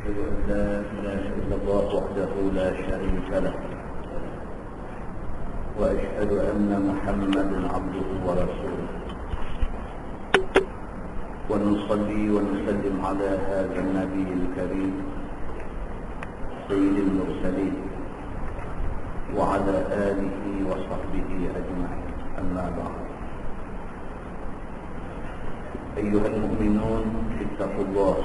أشهد أن لا إله إلا الله وحده لا شريك له وأشهد أن محمدا عبده ورسوله ونصلي ونسلم على هذا النبي الكريم سيد المرسلين وعلى آله وصحبه أجمعين. أما بعد، أيها المؤمنون اتقوا الله،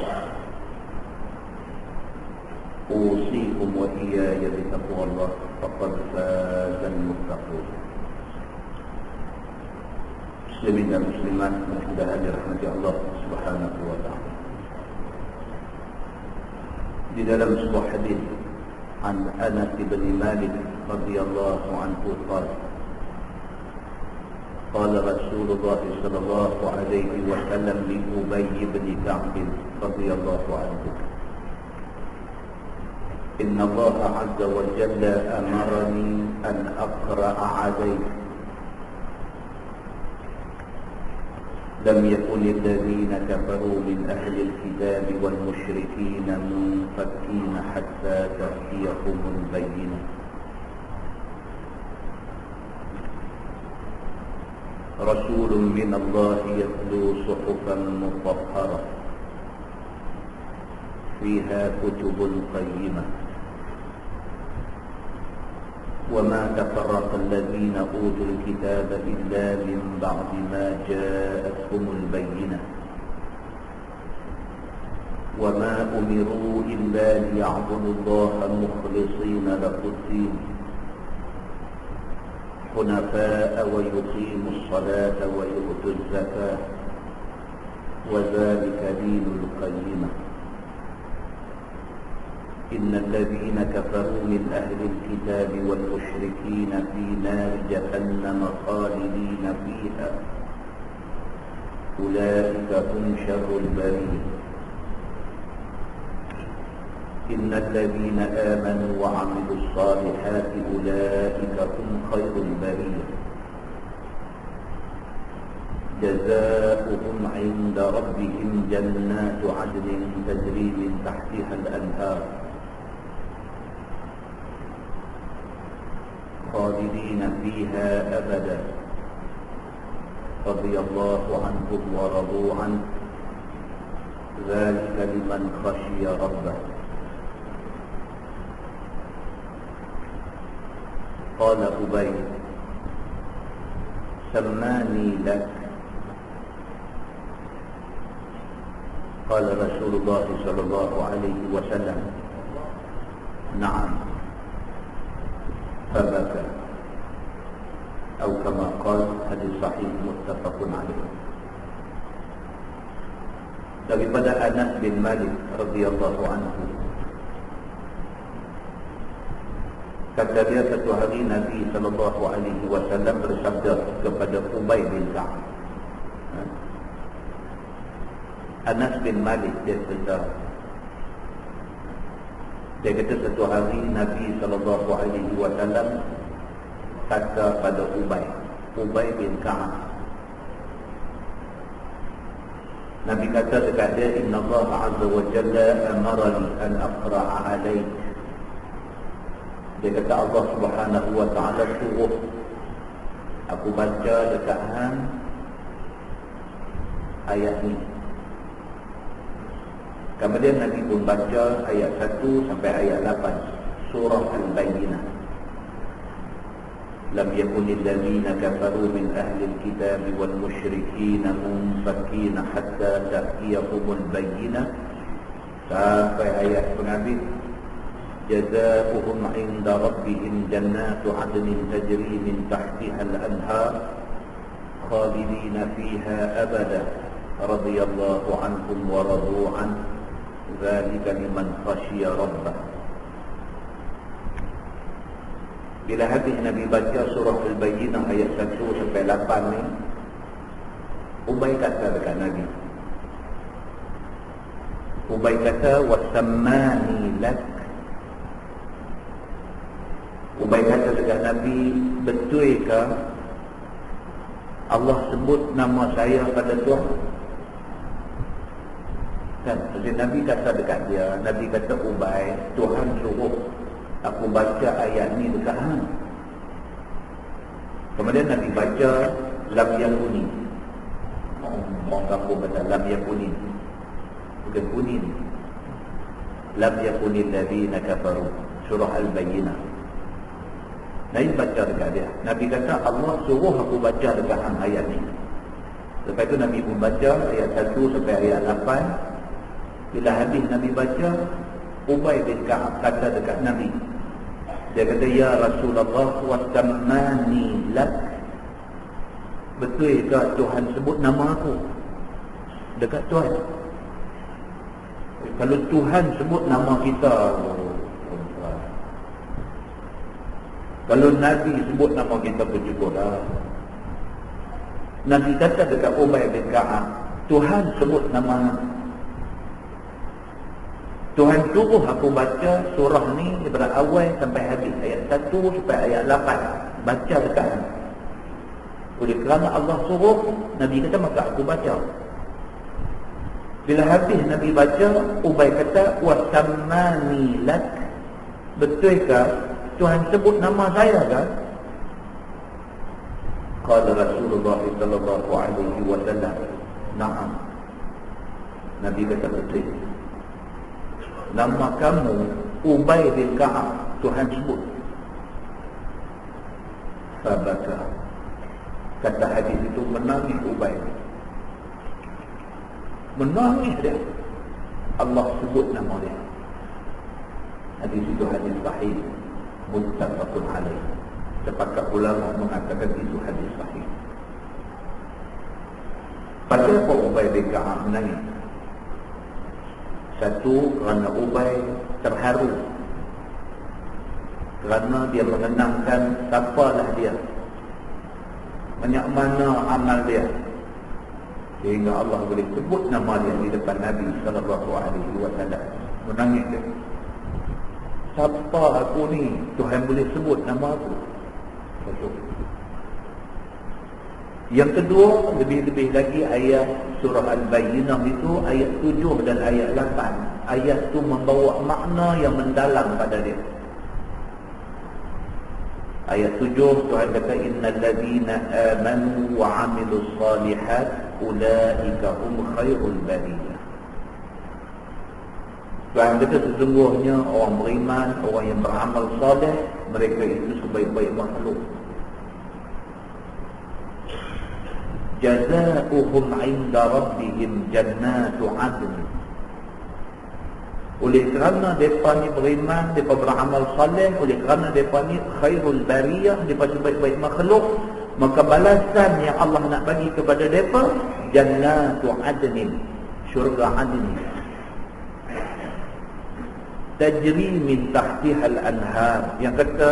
أوصيكم وإياي بتقوى الله، فقد فاز المتقون. Muslimin dan muslimat yang mudah dirahmati Allah Subhanahu wa taala. Di dalam sebuah hadis an Anas bin Malik radhiyallahu anhu qala Rasulullah sallallahu alaihi wasallam li Ubay bin Ka'b radhiyallahu anhu, Inna Allah azza wa jalla amarani an aqra'a alayka لم يكن الذين كفروا من أهل الكتاب والمشركين منفكين حتى تأتيهم البينة. رسول من الله يتلو صحفا مطهرة فيها كتب قيمة وما تفرق الذين أوتوا الكتاب إلا من بعد ما جاءتهم البينة وما أمروا إلا ليعبدوا الله مخلصين له الدين حنفاء ويقيموا الصلاة ويؤتوا الزكاة وذلك دين القيمة إن الذين كفروا من أهل الكتاب والمشركين في نار جهنم خالدين فيها أولئك هم شر البرية إن الذين آمنوا وعملوا الصالحات أولئك هم خير البرية جزاؤهم عند ربهم جنات عدن تجري من تحتها الأنهار خالدين فيها أبدا رضي الله عنهم ورضوا عنه ذلك لمن خشي ربه. قال أبي سماني لك، قال رسول الله صلى الله عليه وسلم نعم، فبكى أو كما قال hadis sahih muttafaqun alaih. Daripada Anas bin Malik radhiyallahu anhu, kata dia, satu hari Nabi sallallahu alaihi wasallam bersabda kepada Ubay bin Ka'b. Anas bin Malik dia cerita, dia kata satu hari Nabi SAW kata pada Ubay bin Ka'b, Nabi kata dekat dia, Inna Allah azza wa jalla amarani an aqra'a alayk. Dia kata Allah subhanahu wa ta'ala suruh aku baca dekat hang ayat ni. Kemudian Nabi pun baca ayat 1 sampai ayat 8 surah Al-Bayyinah. Lam yakunil ladzina kafaru min ahli al-kitab wal musyrikin munfakin hatta ta'tiyahumul bayyinah sampai ayat penghabis jazaohum 'inda rabbihim jannatu 'adnin tajri min tahtiha al-anhar khalidina fiha abada radhiyallahu anhum wa radu anhu dzalika liman khashiya rabbah. Bila habis Nabi baca surah Al-Bayyinah ayat 1 sampai 8 ni, Ubay kata dekat Nabi, Ubay kata wasammani lak. Ubay kata dekat Nabi, betulkah Allah sebut nama saya pada Tuhan? Kan Jadi Nabi kata dekat dia, Nabi kata Ubay, Tuhan suruh aku baca ayat ni dekat hang. Kemudian Nabi baca lam yakuni. Orang kampung kata lam yakuni. Bukan kunin. Lam yakuni alladhina kafaru. Surah Al-Bayyinah. Nabi baca dekat dia. Nabi kata Allah suruh aku baca dekat hang ayat ni. Lepas itu Nabi pun baca ayat 1 sampai ayat 8. Bila habis Nabi baca, Ubay bin Ka'ab kata dekat Nabi. Dia kata, ya Rasulullah wastammani lak. Betul ke Tuhan sebut nama aku dekat Tuhan? Kalau Tuhan sebut nama kita, kalau Nabi sebut nama kita pun cukup dah. Nabi kata dekat Ubay bin Ka'ab, Tuhan sebut nama. Tuhan suruh aku baca surah ni daripada awal sampai habis, ayat 1 sampai ayat 8. Baca dekat. Oleh kerana Allah suruh, Nabi kata maka aku baca. Bila habis Nabi baca, Ubay kata wasammani lak. Betul ke Tuhan sebut nama saya ke? Qala Rasulullah sallallahu alaihi wasallam, na'am. Nabi kata betul. Nama kamu Ubay bin Ka'ab, Tuhan sebut. Sabaka. Kata hadis itu menangis Ubay. Menangis dia. Allah sebut nama dia. Hadis itu hadis sahih, muttafaqun alaih. Sepakat ulama mengatakan itu hadis sahih. Pasal apa Ubay bin Ka'ab menangis? Satu, kerana Ubay terharu, kerana dia mengenangkan siapalah dia, banyak mana amal dia, sehingga Allah boleh sebut nama dia di depan Nabi SAW. Menangis dia. Siapa aku ni? Tuhan boleh sebut nama aku. Satu. Yang kedua, lebih-lebih lagi ayat surah Al-Bayyinah itu, ayat 7 dan ayat 8. Ayat itu membawa makna yang mendalam pada dia. Ayat 7, Tuhan kata, innal ladzina amanu wa 'amilus shalihat ulaika hum khairul bariyah. Tuhan kata sesungguhnya orang beriman, orang yang beramal soleh, mereka itu sebaik-baik makhluk. Jazaohum 'inda rabbihim jannatu 'adn. Oleh kerana mereka ni beriman, mereka beramal saleh, oleh kerana mereka ni khairul bariyah, mereka sebaik-baik makhluk, maka balasan yang Allah nak bagi kepada mereka jannatu 'adn, syurga 'adn. Tajri min tahtiha al-anhar. Yang kata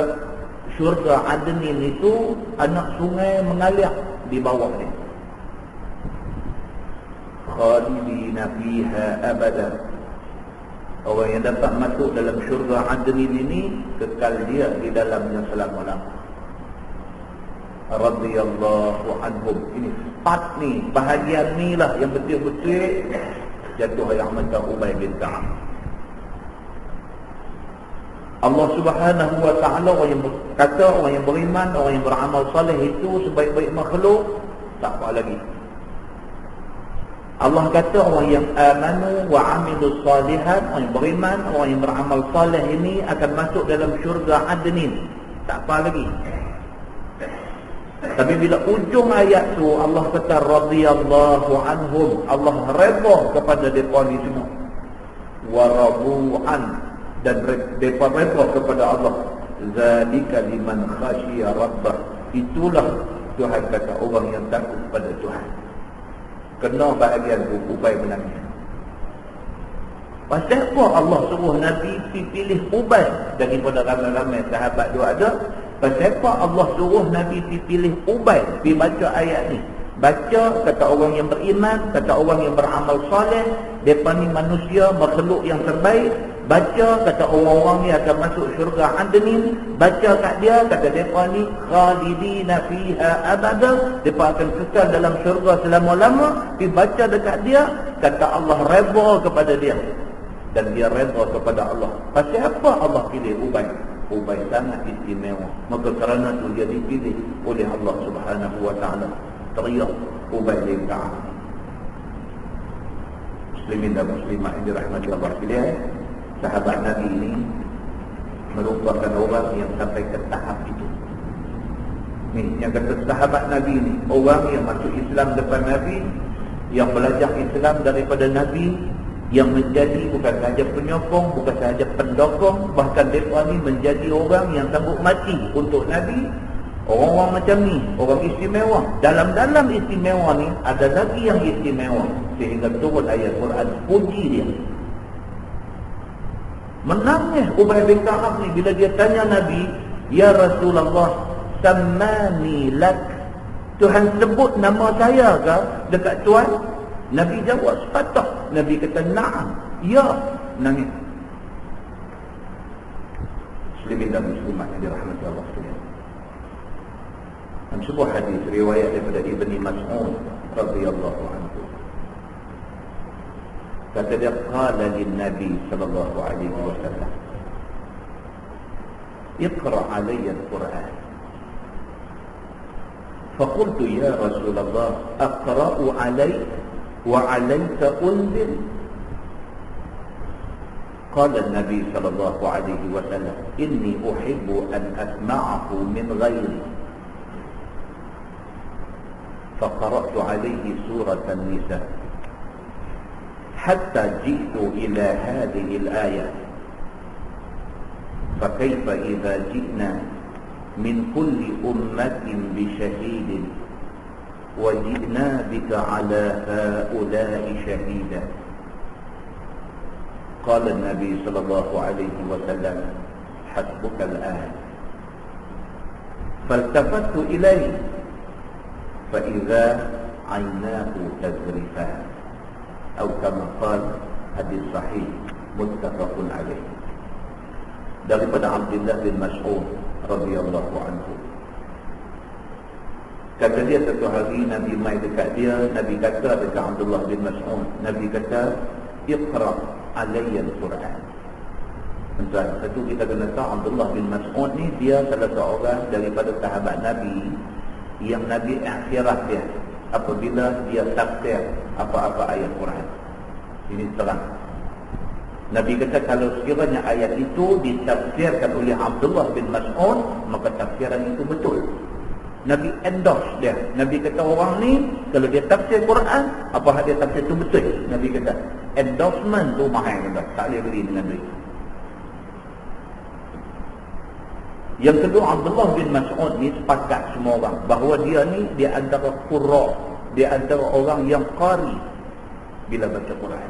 syurga 'adn itu anak sungai mengalir di bawah dia. Khalidina fiha abada. Orang yang dapat masuk dalam syurga Adn ini kekal dia di dalamnya selama-lamanya. Radhiyallahu anhum. Ini part ni, bahagian ni lah yang betul-betul jatuh air mata Ubay bin Ka'ab. Allah Subhanahu wa ta'ala orang yang kata orang yang beriman, orang yang beramal saleh itu sebaik-baik makhluk, tak apa lagi. Allah kata orang yang amanu wa 'amilus shalihat, orang yang beriman, orang yang beramal saleh ini akan masuk dalam syurga Adnin. Tak apa lagi. Tapi bila ujung ayat tu Allah kata radhiyallahu anhum, Allah redha kepada mereka ni semua. Wa radu'an, dan mereka redha kepada Allah. Zalika liman khashiya rabbah. Itulah Tuhan kata orang yang takut pada Tuhan. Kena bahagian Ubay menangis. Pasal apa Allah suruh Nabi pilih Ubay daripada ramai-ramai sahabat dia ada? Pasal apa Allah suruh Nabi pilih Ubay pergi baca ayat ni? Baca, kata orang yang beriman, kata orang yang beramal soleh, mereka ni manusia, makhluk yang terbaik, Baca, kata orang-orang ni akan masuk syurga adnin. Baca kat dia, kata mereka ni khalidina fiha abada, mereka akan kekal dalam syurga selama-lama. Tapi baca dekat dia, kata Allah redha kepada dia, dan dia redha kepada Allah. Pasal apa Allah pilih Ubay? Ubay sangat istimewa, maka kerana tu dia dipilih oleh Allah Subhanahu wa ta'ala. Teriak Ubay bin Ka'ab. Muslimin dan muslimah yang dirahmati Allah sekalian, sahabat Nabi ini merupakan orang yang sampai ke tahap itu. Ni yang kata sahabat Nabi ini, orang yang masuk Islam depan Nabi, yang belajar Islam daripada Nabi, yang menjadi bukan sahaja penyokong, bukan sahaja pendokong, bahkan mereka ni menjadi orang yang sanggup mati untuk Nabi. Orang-orang macam ni, orang istimewa. Dalam-dalam istimewa ni, ada lagi yang istimewa, sehingga turun ayat Quran puji dia. Menangis Ubay bin Ka'ab ni bila dia tanya Nabi, "Ya Rasulullah, sammani lak, Tuhan sebut nama saya ke dekat Tuhan?" Nabi jawab sepatah. Nabi kata, "Na'am." Ya, nangis. Muslimin dan muslimat yang dirahmati Allah sekalian. Dalam sebuah hadis riwayat daripada Ibn Mas'ud radhiyallahu anhu, kata dia, qala lin Nabi sallallahu alaihi wasallam, "Iqra 'alayya al-Qur'an." فقلت يا رسول الله أقرأ عليك وعليك أنزل؟ قال النبي صلى الله عليه وسلم إني أحب أن أسمعه من غيري. فقرأت عليه سورة النساء حتى جئت إلى هذه الآية: فكيف إذا جئنا من كل أمة بشهيد وجئنا بك على هؤلاء شهيدا. قال النبي صلى الله عليه وسلم: حسبك الآن. فالتفت إليه فإذا عيناه تذرفان، أو كما قال، hadis sahih muttafaqun alaih. Daripada Abdullah bin Mas'ud radhiyallahu anhu, kata dia, satu hari Nabi mai dekat dia, Nabi kata dekat Abdullah bin Mas'ud, Nabi kata, "Iqra' alayya al-Quran." Tuan, satu kita kena tahu Abdullah bin Mas'ud ni dia salah seorang daripada sahabat Nabi yang Nabi akhirat dia apabila dia tafsir apa-apa ayat Quran. Ini terang. Nabi kata kalau sekiranya ayat itu ditafsirkan oleh Abdullah bin Mas'ud, maka tafsiran itu betul. Nabi endorse dia. Nabi kata orang ni kalau dia tafsir Quran, apa dia tafsir itu betul. Nabi kata endorsement tu mahal, tak boleh beli dengan duit. Yang kedua, Abdullah bin Mas'ud ni sepakat semua orang bahawa dia ni dia antara qurra, dia antara orang yang qari bila baca Quran.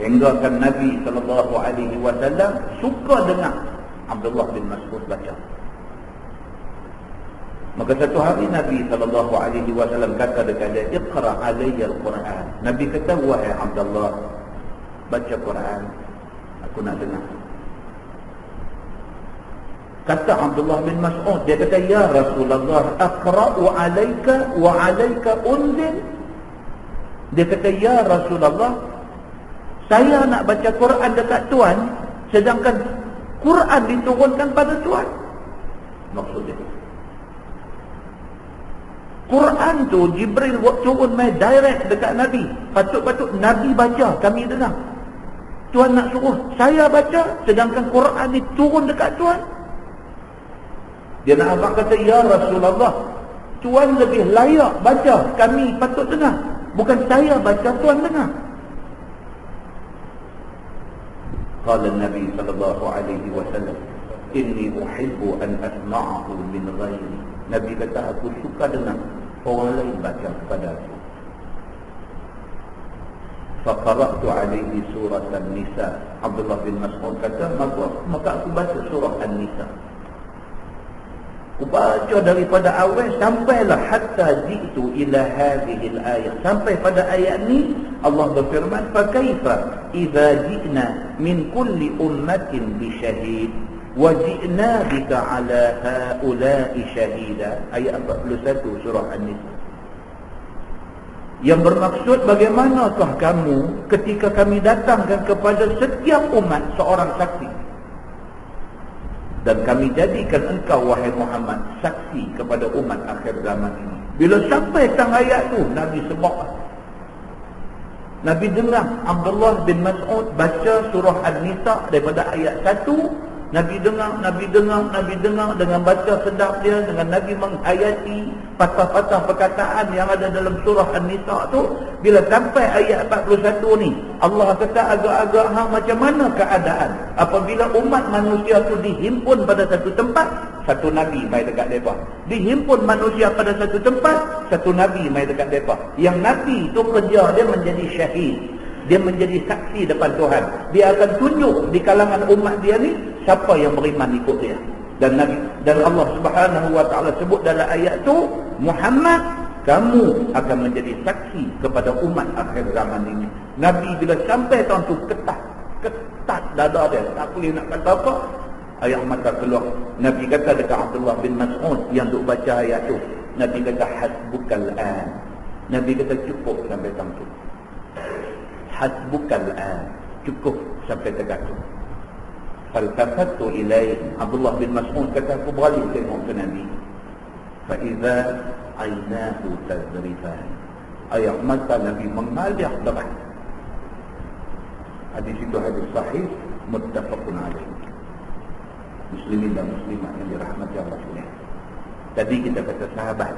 Hingga kan Nabi SAW suka dengar Abdullah bin Mas'ud baca. Maka satu hari Nabi SAW kata dekat dia, "Iqra' alayya al-Quran." Nabi kata, "Wahai Abdullah, baca Quran, aku nak dengar." Kata Abdullah bin Mas'ud, dia kata, "Ya Rasulullah, aqra'u alayka wa alayka unzil?" Dia kata, "Ya Rasulullah, saya nak baca Quran dekat Tuan, sedangkan Quran diturunkan pada Tuan." Maksudnya Quran tu Jibril turun main direct dekat Nabi. Patut-patut Nabi baca, kami dengar. Tuan nak suruh saya baca, sedangkan Quran ni turun dekat Tuan. Dia nak abang kata, "Ya Rasulullah, Tuan lebih layak baca, kami patut dengar. Bukan saya baca, Tuan dengar." Qala Nabi sallallahu alaihi wasallam, "Inni uhibbu an asma'ahu min ghairi." Nabi kata, aku suka dengar orang lain baca kepada aku. Faqara'tu alaihi surah An-Nisa. Abdullah bin Mas'ud kata, maka aku baca surah An-Nisa. Aku baca daripada awal sampailah hatta jitu ila hadhil ayat. Sampai pada ayat ni Allah berfirman, "Fa kaifa idza ji'na min kulli ummatin bi syahid wa ji'na bika 'ala haula'i syahida." Ayat 41 surah An-Nisa. Yang bermaksud, bagaimanakah kamu ketika kami datangkan kepada setiap umat seorang saksi, dan kami jadikan engkau wahai Muhammad saksi kepada umat akhir zaman ini. Bila sampai tang ayat tu, Nabi sebab, Nabi dengar Abdullah bin Mas'ud baca surah An-Nisa daripada ayat 1. Nabi dengar dengan baca sedap dia, dengan Nabi menghayati patah-patah perkataan yang ada dalam surah An-Nisa tu. Bila sampai ayat 41 ni, Allah kata agak-agak macam mana keadaan apabila umat manusia tu dihimpun pada satu tempat, satu Nabi mai dekat mereka. Dihimpun manusia pada satu tempat, satu Nabi mai dekat mereka. Yang Nabi tu kerja dia menjadi syahid, dia menjadi saksi depan Tuhan. Dia akan tunjuk di kalangan umat dia ni siapa yang beriman ikut dia. Dan Nabi dan Allah Subhanahu wa taala sebut dalam ayat tu, Muhammad, kamu akan menjadi saksi kepada umat akhir zaman ini. Nabi bila sampai tahun tu ketat dada dia, tak boleh nak kata apa. Ayat mata keluar. Nabi kata dekat Abdullah bin Mas'ud yang duk baca ayat tu, Nabi kata hasbukal an. Nabi kata cukup sampai tahun tu. Hasbukal an, cukup sampai dekat tu. Faltafattu ilaih, Abdullah bin Mas'ud kata, aku beralih tengok ke Nabi. Fa idza aynahu tazrifan, air mata Nabi mengalir deras. Hadis itu hadis sahih muttafaqun alaih. Muslimin dan muslimat yang dirahmati Allah sekalian. Tadi kita kata sahabat.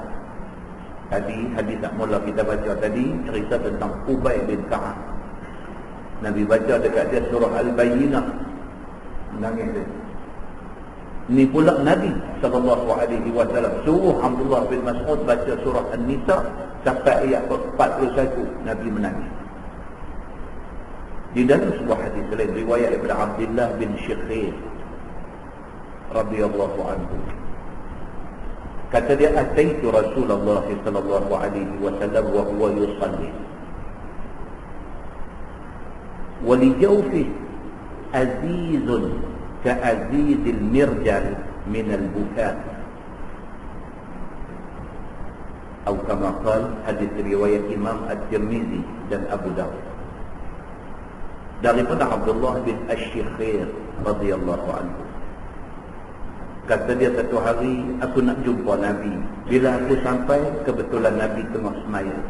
Tadi hadis tak mula kita baca tadi cerita tentang Ubay bin Ka'ab. Nabi baca dekat dia surah Al-Bayyinah, menangis dia. Ini pula Nabi SAW suruh Abdullah bin Mas'ud baca surah An-Nisa sampai ayat 41, Nabi menangis. Di dalam sebuah hadis lain riwayat daripada Abdullah bin Syikhir radhiyallahu anhu, kata dia, ataitu Rasulullah sallallahu alaihi wasallam wa huwa yusalli wa li jawfihi azizun ka'azizil mirjal min al-buka, atau kama qala, hadis riwayat Imam At-Tirmizi dan Abu Dawud daripada Abdullah bin Asy-Syikhir radhiyallahu anhu. Kata dia, satu hari aku nak jumpa Nabi. Bila aku sampai, kebetulan Nabi tengah sembahyang.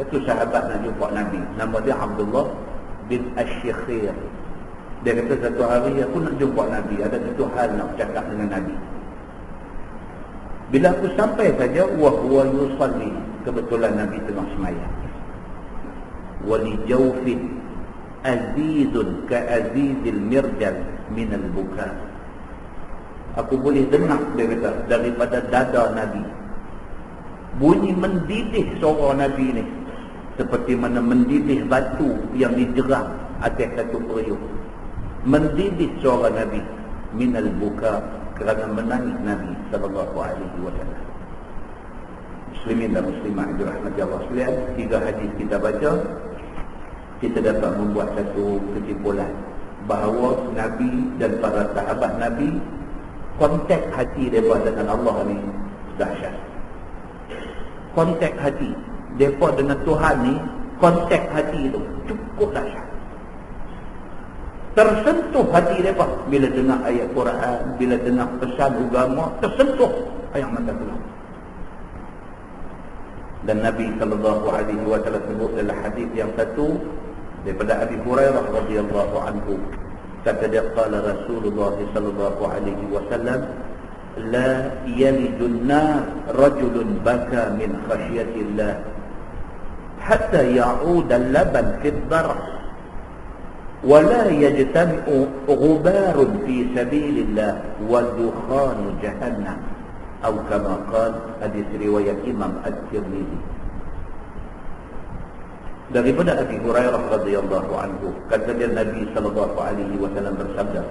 Satu sahabat nak jumpa Nabi, nama dia Abdullah bin Asy-Syikhir. Dia kata, satu hari aku nak jumpa Nabi, ada satu hal nak cakap dengan Nabi. Bila aku sampai saja, wa huwa yusalli, kebetulan Nabi tengah sembahyang. Wa li jawfi azizun ka'azizil mirjal min al-buka. Aku boleh dengar, dia kata, daripada dada Nabi bunyi mendidih suara Nabi ni seperti mana mendidih batu yang dijerang atas satu periuk. Mendidih suara Nabi minal buka, kerana menangis Nabi sallallahu alaihi wasallam. Muslimin dan muslimat yang dirahmati Allah sekalian, 3 hadis kita baca, kita dapat membuat satu kesimpulan bahawa Nabi dan para sahabat Nabi, kontak hati mereka dengan Allah ni dahsyat. Kontak hati mereka dengan Tuhan ni, kontak hati itu cukup dahsyat. Tersentuh hati mereka bila dengar ayat Quran, bila dengar pesan agama, tersentuh ayat mata keluar. Dan Nabi SAW sebut dalam hadis yang satu daripada Abi Hurairah radhiyallahu anhu, kata dia, qala Rasulullah sallallahu alaihi wasallam, la yalijun nar rajulun baka min khasyatillah hatta ya'ud al-laban fi ad-dar wa la yajtami'u ghubarun fi sabilillah wa dukhanu jahannam, atau kama qala, hadis riwayat Imam At-Tirmizi. Daripada Abi Hurairah radhiyallahu anhu, kata dia, Nabi sallallahu alaihi wasallam bersabda,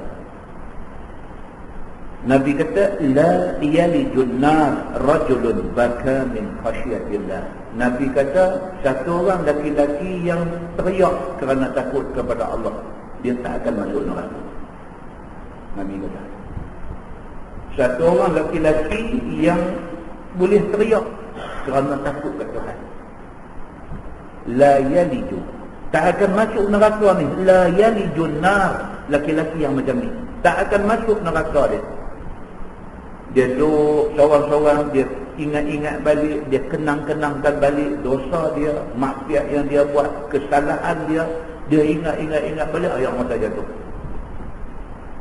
Nabi kata, la yalijun nar rajulun baka min khasyatillah. Nabi kata, satu orang laki-laki yang teriak kerana takut kepada Allah, dia tak akan masuk neraka. Nabi kata, satu orang laki-laki yang boleh teriak kerana takut kepada Tuhan, la yaliju, tak akan masuk neraka ni. La yalijun nar, laki-laki yang macam ni tak akan masuk neraka dia. Dia duduk seorang-seorang, dia ingat-ingat balik, dia kenang-kenangkan balik dosa dia, maksiat yang dia buat, kesalahan dia ingat balik, ayat mata jatuh.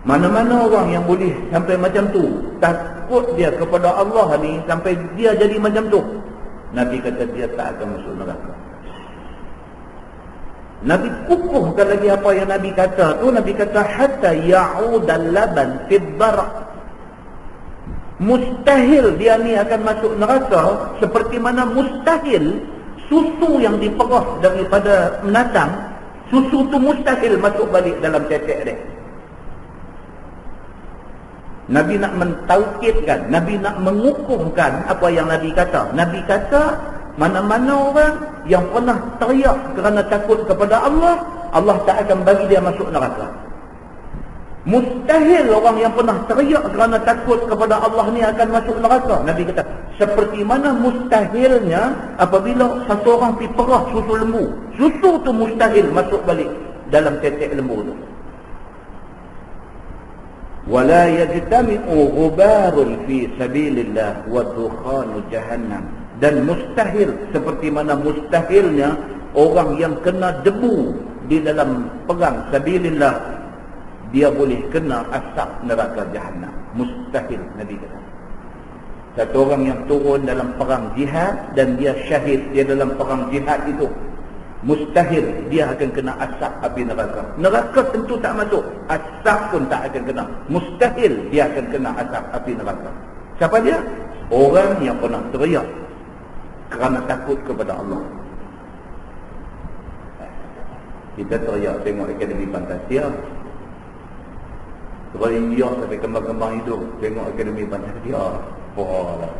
Mana-mana orang yang boleh sampai macam tu, takut dia kepada Allah ni sampai dia jadi macam tu, Nabi kata dia tak akan masuk neraka. Nabi kukuhkan lagi apa yang Nabi kata tu. Nabi kata, hatta ya'udal laban fid dar'. Mustahil dia ni akan masuk neraka seperti mana mustahil susu yang diperah daripada menatang, susu tu mustahil masuk balik dalam tetek dia. Nabi nak mentaukidkan, Nabi nak mengukuhkan apa yang Nabi kata. Nabi kata, mana-mana orang yang pernah teriak kerana takut kepada Allah, Allah tak akan bagi dia masuk neraka. Mustahil orang yang pernah teriak kerana takut kepada Allah ni akan masuk neraka. Nabi kata, seperti mana mustahilnya apabila satu orang pergi perah susu lembu, susu tu mustahil masuk balik dalam tetek lembu tu. Wala yajtami'u ghubarun fi sabilillah wa dukhanu jahannam. Dan mustahil, seperti mana mustahilnya orang yang kena debu di dalam perang sabilillah, dia boleh kena asap neraka jahannam. Mustahil, Nabi kata. Satu orang yang turun dalam perang jihad dan dia syahid dia dalam perang jihad itu, mustahil dia akan kena asap api neraka. Neraka tentu tak masuk, asap pun tak akan kena. Mustahil dia akan kena asap api neraka. Siapa dia? Orang yang pernah teriak kerana takut kepada Allah. Kita teriak tengok Akademi Fantasia, sebab India sampai kembang-kembang hidup tengok Akademi Fantasia. Lah.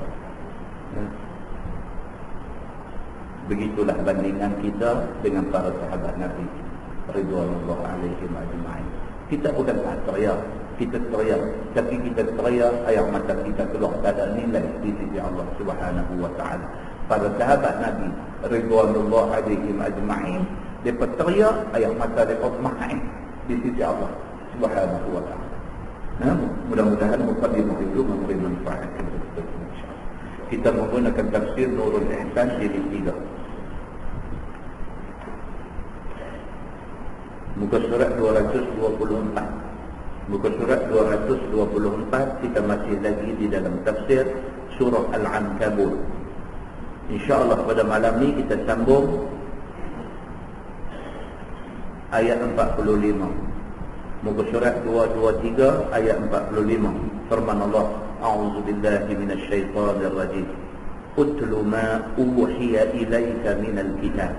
Begitulah bandingan kita dengan para sahabat Nabi Ridwanullah alaihim ajma'in. Kita bukan tak teriak, kita teriak, tapi kita teriak air mata kita keluar tak ada nilai di sisi Allah Subhanahu wa taala. Para sahabat Nabi Ridwanullah alaihim ajma'in, mereka teriak air mata mereka main di sisi Allah Subhanahu wa taala. Mudah-mudahan mukadimah itu memberi manfaat kepada kita semua, insya-Allah. Kita menggunakan tafsir Nurul Ihsan jilid 3. Muka surat 224. Muka surat 224, kita masih lagi di dalam tafsir surah Al-Ankabut. InsyaAllah pada malam ni kita sambung ayat 45. Muka surat 223 ayat 45. Firman Allah, A'udzu billahi minasy syaithanir rajim. Utlu ma uhiya ilaika minal kitab.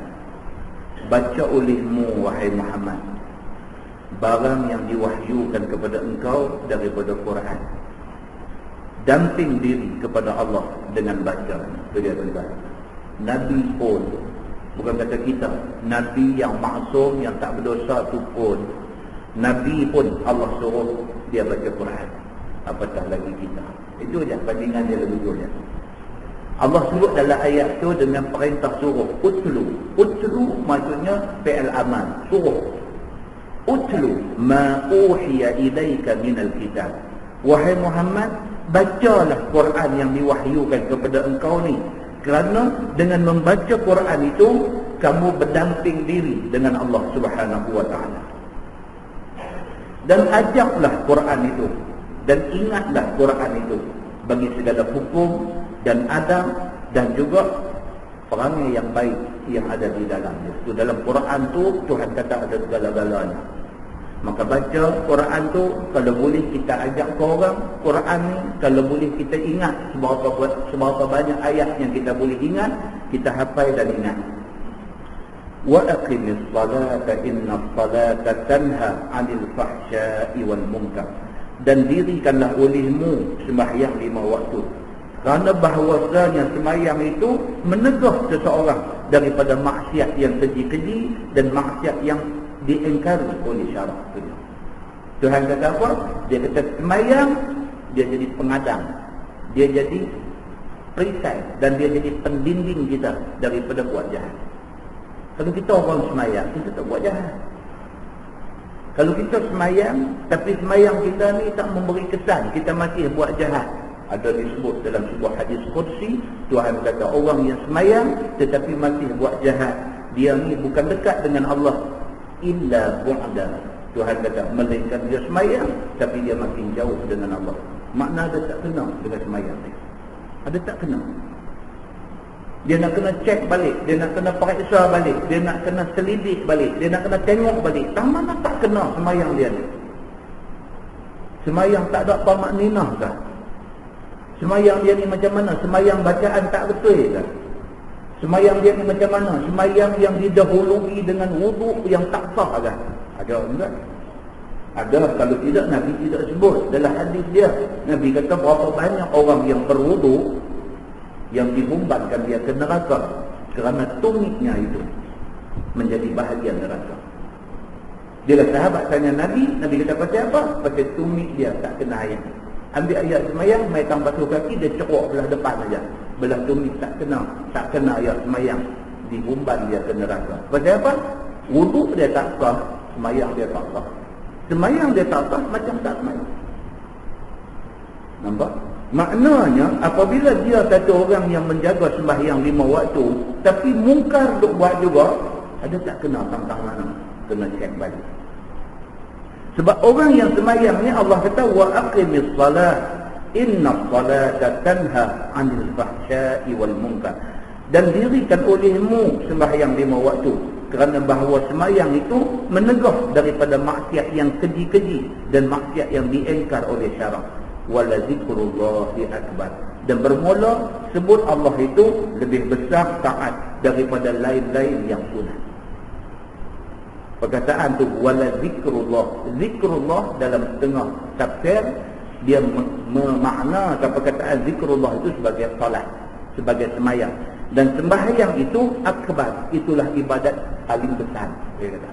Baca olehmu wahai Muhammad barang yang diwahyukan kepada engkau daripada Quran. Damping diri kepada Allah dengan baca. Itu dia tuan-tuan. Nabi pun, bukan kata kita, Nabi yang maksum, yang tak berdosa tu pun, Nabi pun Allah suruh dia baca Quran. Apatah lagi kita. Itu je bandingan dia lebih jauh. Allah sebut dalam ayat tu dengan perintah suruh. Utlu. Utlu maksudnya fi'il amal, suruh. Utlu ma uhiya ilaika minal kitab. Wahai Muhammad, bacalah Quran yang diwahyukan kepada engkau ni. Kerana dengan membaca Quran itu, kamu berdamping diri dengan Allah Subhanahu wa ta'ala. Dan ajaklah Quran itu, dan ingatlah Quran itu bagi segala hukum dan adab dan juga perangai yang baik yang ada di dalamnya. Itu dalam Quran tu Tuhan kata ada segala-galanya. Maka baca Quran tu, kalau boleh kita ajak ke orang Quran ni, kalau boleh kita ingat seberapa banyak ayat yang kita boleh ingat, kita hafal dan ingat. Wa aqimis salata innas salata tanha 'anil fahsya'i wal munkar. dan dirikanlah olehmu sembahyang 5 waktu. Kerana bahawasanya sembahyang itu menegah seseorang daripada maksiat yang keji-keji dan maksiat yang diingkari oleh syarak. Tuhan kata apa? Dia kata sembahyang, dia jadi pengadang, dia jadi perisai, dan dia jadi pendinding kita daripada buat jahat. Kalau kita orang sembahyang, kita tak buat jahat. Kalau kita sembahyang, tapi sembahyang kita ni tak memberi kesan, kita masih buat jahat. Ada disebut dalam sebuah hadis qudsi, Tuhan kata orang yang sembahyang tetapi masih buat jahat, dia ni bukan dekat dengan Allah illa bu'da. Tuhan kata melainkan dia sembahyang tapi dia makin jauh dengan Allah. Makna ada tak kena dengan sembahyang ni? Ada tak kena? Dia nak kena cek balik, dia nak kena periksa balik, dia nak kena selidik balik, dia nak kena tengok balik. Tak mana tak kena sembahyang dia ni? Sembahyang tak ada apa makninah kah? Sembahyang dia ni macam mana? Sembahyang bacaan tak betul kah? Sembahyang dia ni macam mana? Sembahyang yang didahului dengan wuduk yang tak sah kah? Ada enggak? Ada, kalau tidak Nabi tidak sebut dalam hadis dia. Nabi kata berapa banyak orang yang berwuduk yang dihumbankan dia ke neraka kerana tumitnya itu menjadi bahagian neraka. Bila sahabat tanya Nabi, Nabi kata pasal apa? Pasal tumit dia tak kena ayat. Ambil ayat semayang, mai tang basuh kaki, dia ceruk belah depan saja. Belah tumit tak kena ayat semayang, dihumban dia ke neraka. Pasal apa? Wuduk dia tak sah, semayang dia tak sah. Semayang dia tak sah, macam tak semayang. Nampak? Maknanya apabila dia kata orang yang menjaga sembahyang 5 waktu tapi mungkar duk buat juga, ada tak kena tentang mana? Kena cek balik. Sebab orang yang sembahyang ni Allah kata wa aqimis salat inna salata tanha 'anil fahsya'i wal munkar. Dan dirikan olehmu sembahyang 5 waktu kerana bahawa sembahyang itu menegah daripada maksiat yang keji-keji dan maksiat yang diingkar oleh syarak. Wala zikrullahi akbar. Dan bermula sebut Allah itu lebih besar taat daripada lain-lain yang sunat. Perkataan tu wala zikrullah. Zikrullah dalam setengah tafsir dia memaknakan perkataan zikrullah itu sebagai salat, sebagai sembahyang. Dan sembahyang itu akbar, itulah ibadat paling besar, dia kata.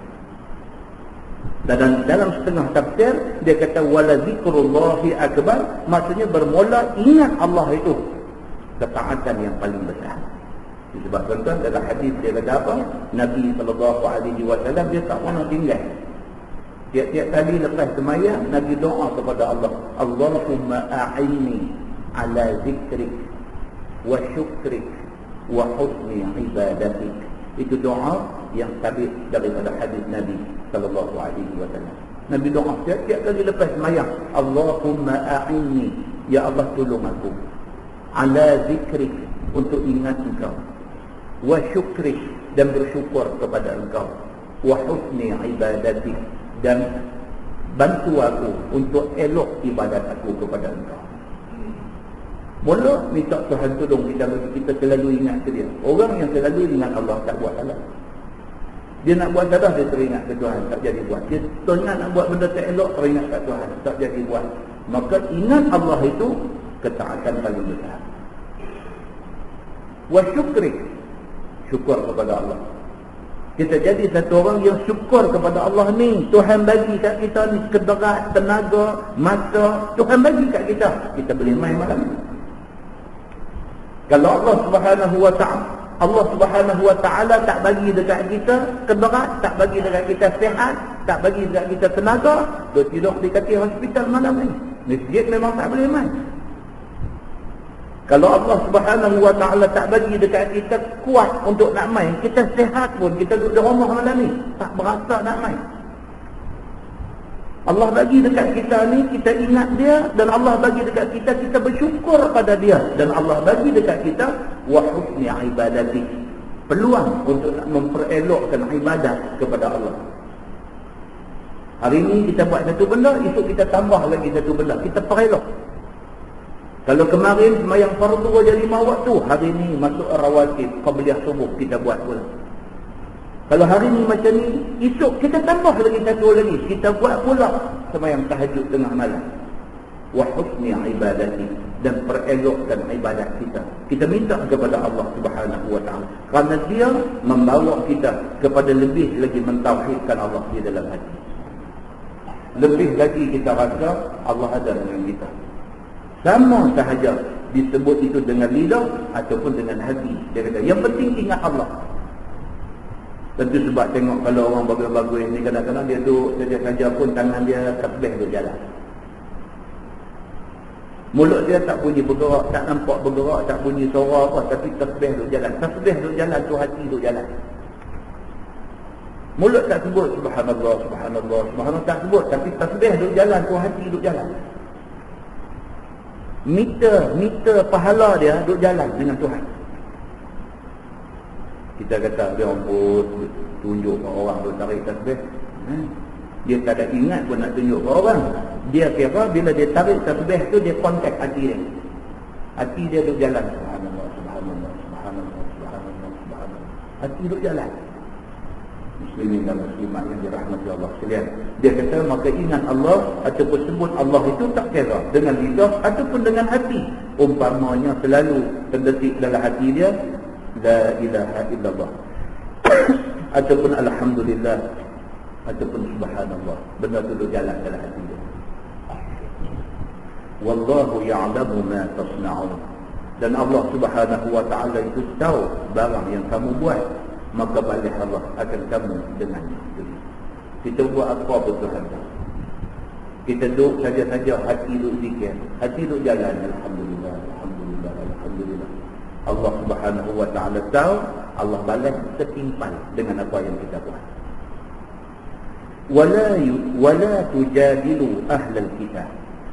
Dan dalam setengah tafsir dia kata wala zikrullahi akbar, maksudnya bermula ingat Allah itu ketaatan yang paling besar. Sebab tuan-tuan dalam hadis dia kata apa? Nabi SAW dia tak pernah tinggal. Tiap-tiap kali lepas sembahyang Nabi doa kepada Allah, Allahumma a'inni ala zikrik wa syukrik wa husni ibadatik. Itu doa yang sabit daripada hadis Nabi SAW. Nabi doa tiap-tiap kali lepas sembahyang, Allahumma a'inni, ya Allah tolong aku, ala zikrik, untuk ingat engkau, wa syukrik, dan bersyukur kepada engkau, wa husni ibadatik, dan bantu aku untuk elok ibadat aku kepada engkau. Mula minta Tuhan tolong kita bagi kita selalu ingat ke dia. Orang yang selalu ingat Allah tak buat salah. Dia nak buat salah, dia teringat ke Tuhan, tak jadi buat. Dia teringat nak buat benda tak elok, teringat ke Tuhan, tak jadi buat. Maka ingat Allah itu ketaatan paling besar. Wa syukrik, syukur kepada Allah. Kita jadi satu orang yang syukur kepada Allah ni. Tuhan bagi kat kita ni kedarat, tenaga, masa, Tuhan bagi kat kita. Kita boleh main malam ni. Kalau Allah Subhanahu wa ta'ala tak bagi dekat kita kedarat, tak bagi dekat kita sihat, tak bagi dekat kita tenaga, dia tidur di kaki hospital malam ni. Masjid memang tak boleh main. Kalau Allah Subhanahu wa ta'ala tak bagi dekat kita kuat untuk nak main, kita sihat pun, kita duduk di rumah malam ni, tak berasa nak main. Allah bagi dekat kita ni, kita ingat dia, dan Allah bagi dekat kita, kita bersyukur pada dia, dan Allah bagi dekat kita wa husni ibadati, peluang untuk nak memperelokkan ibadat kepada Allah. Hari ni kita buat satu benda, esok kita tambah lagi satu benda, kita perelok. Kalau kemarin sembahyang fardu aja 5 waktu, hari ni masuk rawatib qabliyah subuh kita buat pula. Kalau hari ni macam ni, esok kita tambah lagi satu lagi, kita buat pula sembahyang tahajud tengah malam. wa husni ibadati, dan perelokkan ibadat kita. Kita minta kepada Allah Subhanahu wa taala kerana dia membawa kita kepada lebih lagi mentauhidkan Allah di dalam hati. Lebih lagi kita rasa Allah ada dengan kita. Sama sahaja disebut itu dengan lidah ataupun dengan hati. Dia kata yang penting ingat Allah. Tentu sebab tengok kalau orang bagus-bagus ni kadang-kadang dia duduk saja pun tangan dia tasbih duduk jalan. Mulut dia tak bunyi bergerak, tak nampak bergerak, tak bunyi suara apa, tapi tasbih duduk jalan. Tasbih duduk jalan tu hati duduk jalan. Mulut tak sebut subhanallah, subhanallah, subhanallah tak sebut, tapi tasbih duduk jalan tu hati duduk jalan. Meter pahala dia duduk jalan dengan Tuhan. Kita kata dia orang pun tunjuk ke orang tu tarik tasbih. Dia tak ada ingat pun nak tunjuk ke orang. Dia kira bila dia tarik tasbih tu dia kontak hati dia. Hati dia duduk jalan. Subhanallah, subhanallah, subhanallah, subhanallah, subhanallah. Hati duduk jalan. Muslimin dan muslimat yang dirahmati Allah sekalian. Dia kata maka ingat Allah ataupun sebut Allah itu tak kira dengan lidah ataupun dengan hati. Umpamanya selalu terdetik dalam hati dia la ilaha illallah ataupun alhamdulillah ataupun subhanallah, benda tu duduk jalan dalam hati dia. Wallahu ya'lamu ma tasna'un, dan Allah Subhanahu wa ta'ala itu tahu barang yang kamu buat, maka balas Allah akan kamu dengannya. Kita buat apa pun Tuhan tahu. Kita duduk saja-saja hati duduk zikir, hati duduk jalan, alhamdulillah, alhamdulillah, alhamdulillah. Allah Subhanahu wa ta'ala tahu, Allah balas setimpal dengan apa yang kita buat. Wala tujadilu ahlal kitab,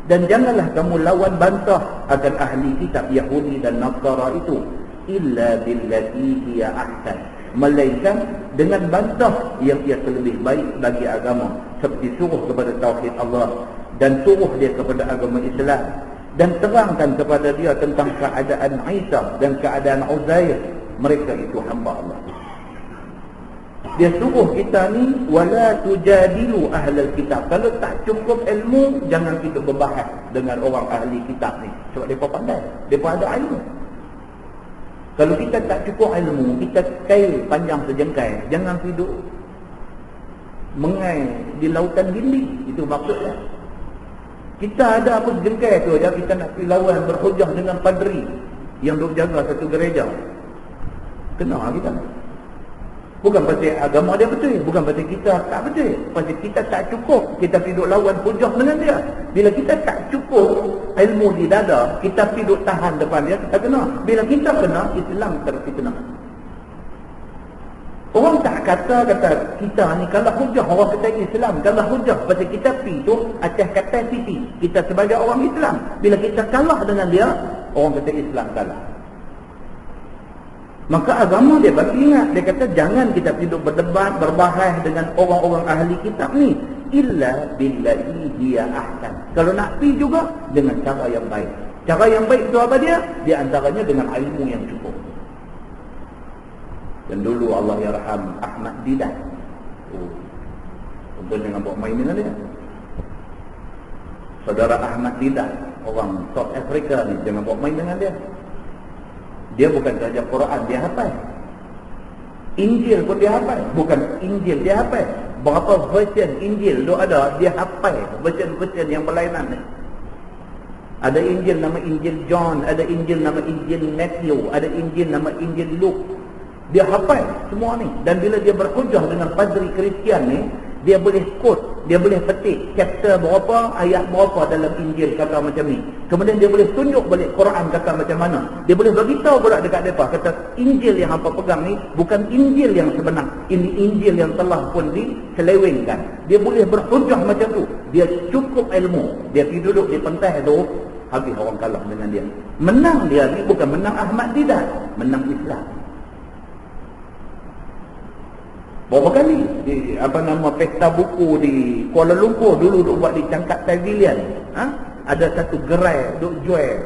dan janganlah kamu lawan bantah akan ahli kitab Yahudi dan Nasara itu, illa billati hiya ahsan, melainkan dengan bantah yang ia lebih baik bagi agama, seperti suruh kepada tauhid Allah dan suruh dia kepada agama Islam, dan terangkan kepada dia tentang keadaan Isa dan keadaan Uzair, mereka itu hamba Allah. Dia suruh kita ni wala tujadilu ahlal kitab. Kalau tak cukup ilmu, jangan kita berbahas dengan orang ahli kitab ni, sebab mereka pandai, mereka ada ilmu. Kalau kita tak cukup ilmu, kita kail panjang sejengkai, jangan hidup mengai di lautan dinding. Itu maksudnya. Kita ada apa sejengkai tu aja, kita nak pergi lawan berhujah dengan padri yang duk jaga satu gereja. Kena kita. Bukan pasal agama dia betul, bukan pasal kita tak betul, pasal kita tak cukup, kita duduk lawan hujah dengan dia. Bila kita tak cukup ilmu di dada, kita duduk tahan depan dia, kita kena. Bila kita kena, Islam terkena. Orang tak kata kita ni kalah hujah, orang kata Islam kalah hujah, pasal kita pi tu atas kapasiti kita sebagai orang Islam. Bila kita kalah dengan dia, orang kata Islam kalah. Maka agama dia bagi ingat, dia kata jangan kita hidup berdebat, berbahas dengan orang-orang ahli kitab ni, illa billahi hiya ahsan. Kalau nak pi juga dengan cara yang baik. Cara yang baik itu apa dia? Di antaranya dengan ilmu yang cukup. Dan dulu Allah yarham Ahmad Didat. Untuk jangan buat main dengan dia. Saudara Ahmad Didat, orang South Africa ni, jangan buat main dengan dia. Dia bukan saja Quran dia hafal, Injil pun dia hafal. Bukan Injil dia hafal, berapa version Injil tu ada, dia hafal version-version yang berlainan ni. Ada Injil nama Injil John, ada Injil nama Injil Matthew, ada Injil nama Injil Luke. Dia hafal semua ni. Dan bila dia berhujah dengan padri Kristian ni, dia boleh quote, dia boleh petik chapter berapa, ayat berapa dalam Injil kata macam ni. Kemudian dia boleh tunjuk balik Quran kata macam mana. Dia boleh beritahu pula dekat mereka, kata Injil yang hampa pegang ni bukan Injil yang sebenar, ini Injil yang telah pun diselewengkan. Dia boleh berhujah macam tu. Dia cukup ilmu. Dia pergi duduk di pantai tu, habis orang kalah dengan dia. Menang dia ni bukan menang Ahmad Didat, menang Islam. Berapa kali di pesta buku di Kuala Lumpur dulu duk buat di Cangkat Pavilion, ada satu gerai duk jual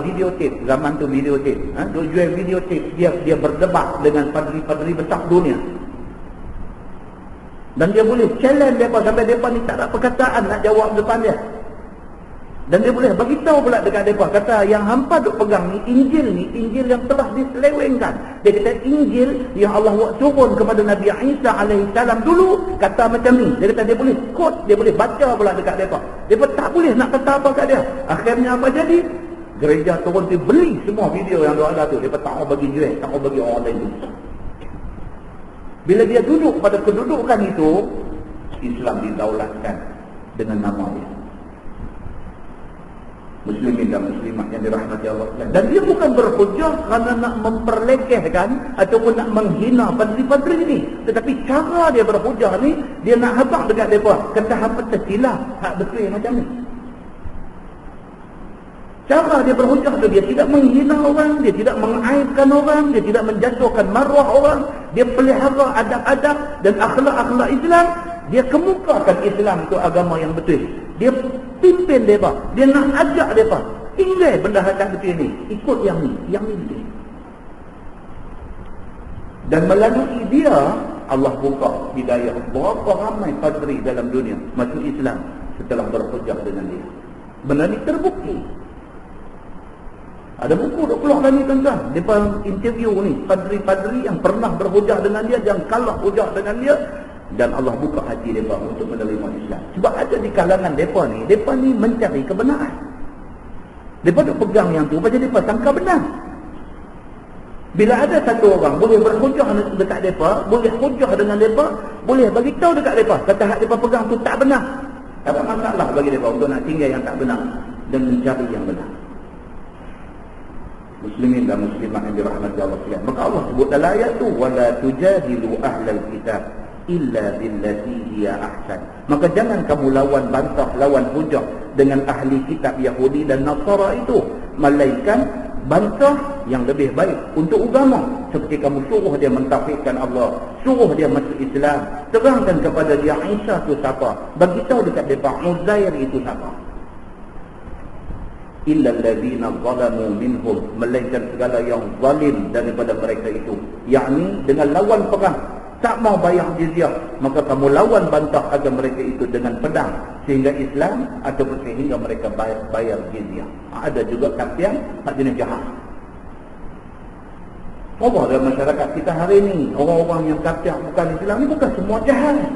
videotape, zaman tu videotape, duk jual videotape, dia berdebat dengan padri-padri besar dunia. Dan dia boleh challenge mereka sampai mereka ni tak ada perkataan nak jawab depan dia. Dan dia boleh bagi tahu pula dekat mereka, kata yang hampa duk pegang ni Injil yang telah diselewengkan. Dia kata Injil yang Allah buat turun kepada Nabi Isa alaihi salam dulu kata macam ni. Dia kata dia boleh quote, dia boleh baca pula dekat mereka. Mereka tak boleh nak kata apa kat dia. Akhirnya apa jadi? Gereja turun dia beli semua video yang ada tu. Mereka tak mau bagi gereja, tak mau bagi orang lain tu. Bila dia duduk pada kedudukan itu, Islam didaulatkan dengan nama dia. Muslimin dan muslimat yang dirahmati Allah. Dan dia bukan berhujah kerana nak memperlekehkan ataupun nak menghina padri-padri ini. Tetapi cara dia berhujah ni, dia nak habaq dekat mereka. Kata hampa tersilap, hak betul macam ni. Cara dia berhujah tu, dia tidak menghina orang, dia tidak mengaibkan orang, dia tidak menjatuhkan maruah orang. Dia pelihara adab-adab dan akhlak-akhlak Islam. Dia kemukakan Islam itu agama yang betul. Dia pimpin mereka. Dia nak ajak mereka. Tinggal benda hak betul ni. Ikut yang ni betul. Dan melalui dia, Allah buka hidayah. Berapa ramai padri dalam dunia masuk Islam setelah berhujah dengan dia. Benda ni terbukti. Ada buku duk keluar dah ni tuan-tuan. Mereka interview ni padri-padri yang pernah berhujah dengan dia, yang kalah hujah dengan dia. Dan Allah buka hati mereka untuk menerima Islam. Sebab ada di kalangan mereka ni mencari kebenaran. Mereka duk pegang yang tu, macam mereka sangka benar. Bila ada satu orang boleh berhujah dekat mereka, boleh hujah dengan mereka, boleh bagi tahu dekat mereka, kata hak mereka pegang tu tak benar. Tak ada masalah bagi mereka untuk nak tinggal yang tak benar dan mencari yang benar. Muslimin dan muslimat yang dirahmati Allah sekalian. Maka Allah sebut dalam ayat tu, wala tujadilu ahlal kitab illa billati hiya ahsan. Maka jangan kamu lawan bantah, lawan hujah dengan ahli kitab Yahudi dan Nasara itu, melainkan bantah yang lebih baik untuk agama. Seperti kamu suruh dia mentauhidkan Allah, suruh dia masuk Islam, terangkan kepada dia Isa itu siapa, bagi tahu dekat dia Uzair itu siapa. Illa allazina zalamu minhum, melainkan segala yang zalim daripada mereka itu, yakni dengan lawan perang, tak mau bayar jizyah, maka kamu lawan bantah agar mereka itu dengan pedang sehingga Islam ataupun sehingga mereka bayar jizyah. Ada juga kafir hak jenis jahat. Allah dalam masyarakat kita hari ini, orang-orang yang kafir bukan Islam ni bukan semua jahat.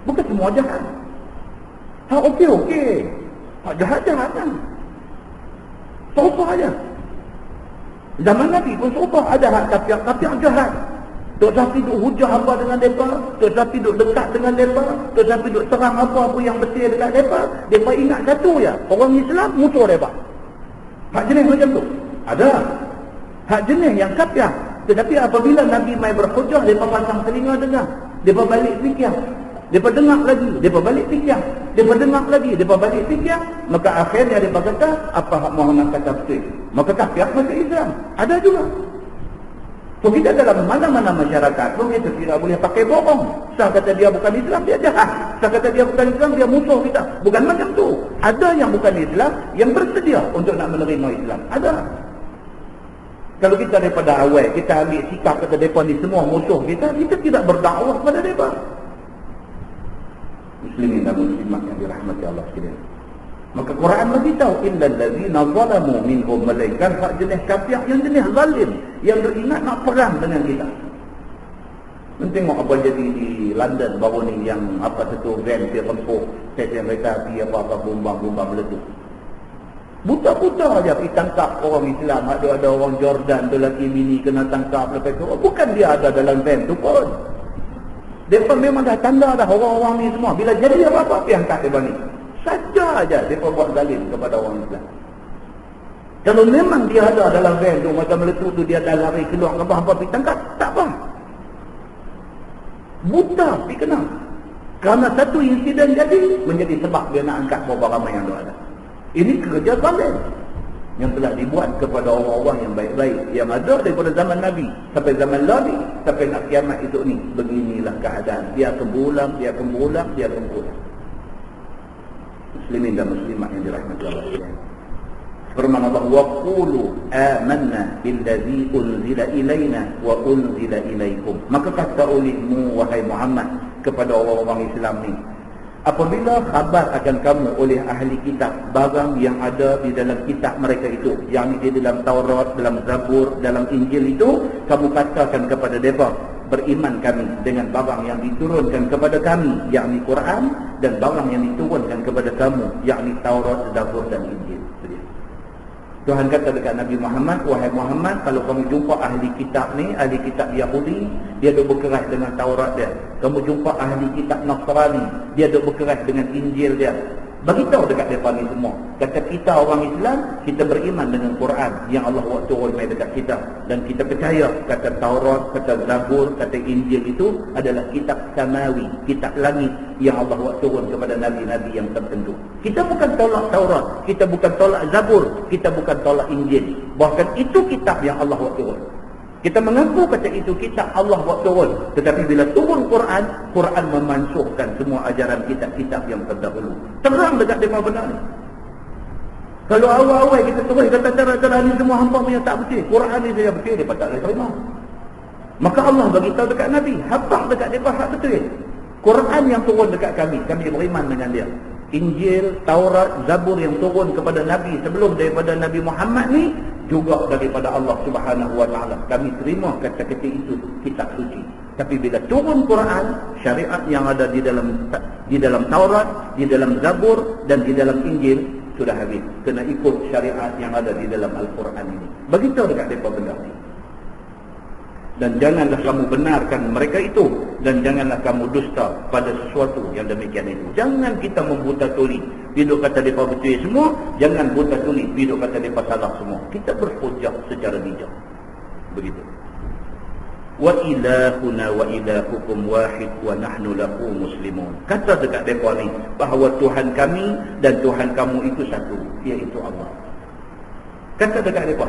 Bukan semua jahat. Hak okey. Hak jahat-jahat kan. Sopa aja. Zaman Nabi pun sopa, ada hak kafir jahat. Tok Safi duk hujah apa dengan mereka, Tok Safi duk dekat dengan mereka, Tok Safi duk serang apa-apa yang betul dekat mereka. Mereka ingat satu ya, orang Islam musuh mereka. Hak jenis macam tu ada. Hak jenis yang kafir. Tetapi apabila Nabi mai berhujah, mereka pasang telinga dengar, mereka balik fikir, mereka dengar lagi, mereka balik fikir, mereka dengar lagi, mereka balik fikir. Maka akhirnya mereka kata apa hak Muhammad kata betul, maka kafir masuk Islam. Ada juga. So kita dalam mana-mana masyarakat pun kita tidak boleh pakai bohong. Sah kata dia bukan Islam, dia jahat. Sah kata dia bukan Islam, dia musuh kita. Bukan macam tu. Ada yang bukan Islam yang bersedia untuk nak menerima Islam. Ada. Kalau kita daripada awal kita ambil sikap kata mereka ni semua musuh kita tidak berdakwah kepada mereka. Muslimin dan muslimat yang dirahmati Allah sekalian. Maka Quran beritahu illal ladzina zalamu minhum, melainkan hak jenis kafir yang jenis zalim yang beringat nak perang dengan kita. Tengok apa jadi di London baru ni, yang apa satu van dia tempuh stesen kereta api apa bomba meletup. Buta-buta aja pergi tangkap orang Islam. Ada orang Jordan tu lelaki bini kena tangkap lepas tu. Bukan dia ada dalam van tu pun. Mereka memang dah tanda dah orang-orang ni semua. Bila jadi apa-apa pergi angkat mereka ni. Saja aja mereka buat zalim kepada orang Islam. Kalau memang dia ada dalam van tu, macam meletup tu dia dah lari keluar apa-apa pergi tangkap, tak apa. Buta pergi kena. Kerana satu insiden jadi menjadi sebab dia nak angkat berapa ramai yang ada. Ini kerja zalim yang telah dibuat kepada orang-orang yang baik-baik yang ada daripada zaman Nabi sampai zaman Nabi sampai nak kiamat itu ni. Beginilah keadaan. Dia akan berulang. Muslimin dan muslimat yang dirahmati Allah sekalian. Firman Allah, wa qulu amanna billazi unzila ilaina wa unzila ilaikum. Maka kata olehmu wahai Muhammad kepada orang-orang Islam ni, apabila khabar akan kamu oleh ahli kitab barang yang ada di dalam kitab mereka itu, yang di dalam Taurat, dalam Zabur, dalam Injil itu, kamu katakan kepada mereka, beriman kami dengan barang yang diturunkan kepada kami, yakni Quran, dan barang yang diturunkan kepada kamu, yakni Taurat, Zabur dan Injil. Tuhan kata dekat Nabi Muhammad, wahai Muhammad, kalau kamu jumpa ahli kitab ni, ahli kitab Yahudi, dia duk berkeras dengan Taurat dia. Kamu jumpa ahli kitab Nasrani, dia duk berkeras dengan Injil dia. Bagitahu dekat mereka ni semua. Kata kita orang Islam, kita beriman dengan Quran yang Allah buat turun mai dekat kita. Dan kita percaya kata Taurat, kata Zabur, kata Injil itu adalah kitab samawi, kitab langit yang Allah buat turun kepada Nabi-Nabi yang tertentu. Kita bukan tolak Taurat, kita bukan tolak Zabur, kita bukan tolak Injil. Bahkan itu kitab yang Allah buat turun. Kita mengaku kata itu kitab Allah buat turun. Tetapi bila turun Quran, Quran memansuhkan semua ajaran kitab-kitab yang terdahulu. Terang dekat mereka benar ni. Kalau awal-awal kita terus kata cara-cara ni semua hampa punya tak betul, Quran ni saya betul, dia tak boleh terima. Maka Allah bagi tahu dekat Nabi, habaq dekat mereka hak betul. Quran yang turun dekat kami beriman dengan dia. Injil, Taurat, Zabur yang turun kepada Nabi sebelum daripada Nabi Muhammad ni juga daripada Allah Subhanahu wa taala. Kami terima kata-kata itu kitab suci. Tapi bila turun Quran, syariat yang ada di dalam Taurat, di dalam Zabur dan di dalam Injil sudah habis. Kena ikut syariat yang ada di dalam Al-Quran ini. Begitu dekat mereka benda ni. Dan janganlah kamu benarkan mereka itu, dan janganlah kamu dusta pada sesuatu yang demikian itu. Jangan kita membuta tuli bila kata mereka betul semua, jangan buta tuli bila kata mereka salah semua. Kita berhujah secara bijak. Begitu. Wa ilahuna wa ilahukum wahid wa nahnu lahu muslimun. Kata dekat mereka ni bahawa Tuhan kami dan Tuhan kamu itu satu, iaitu Allah. Kata dekat mereka,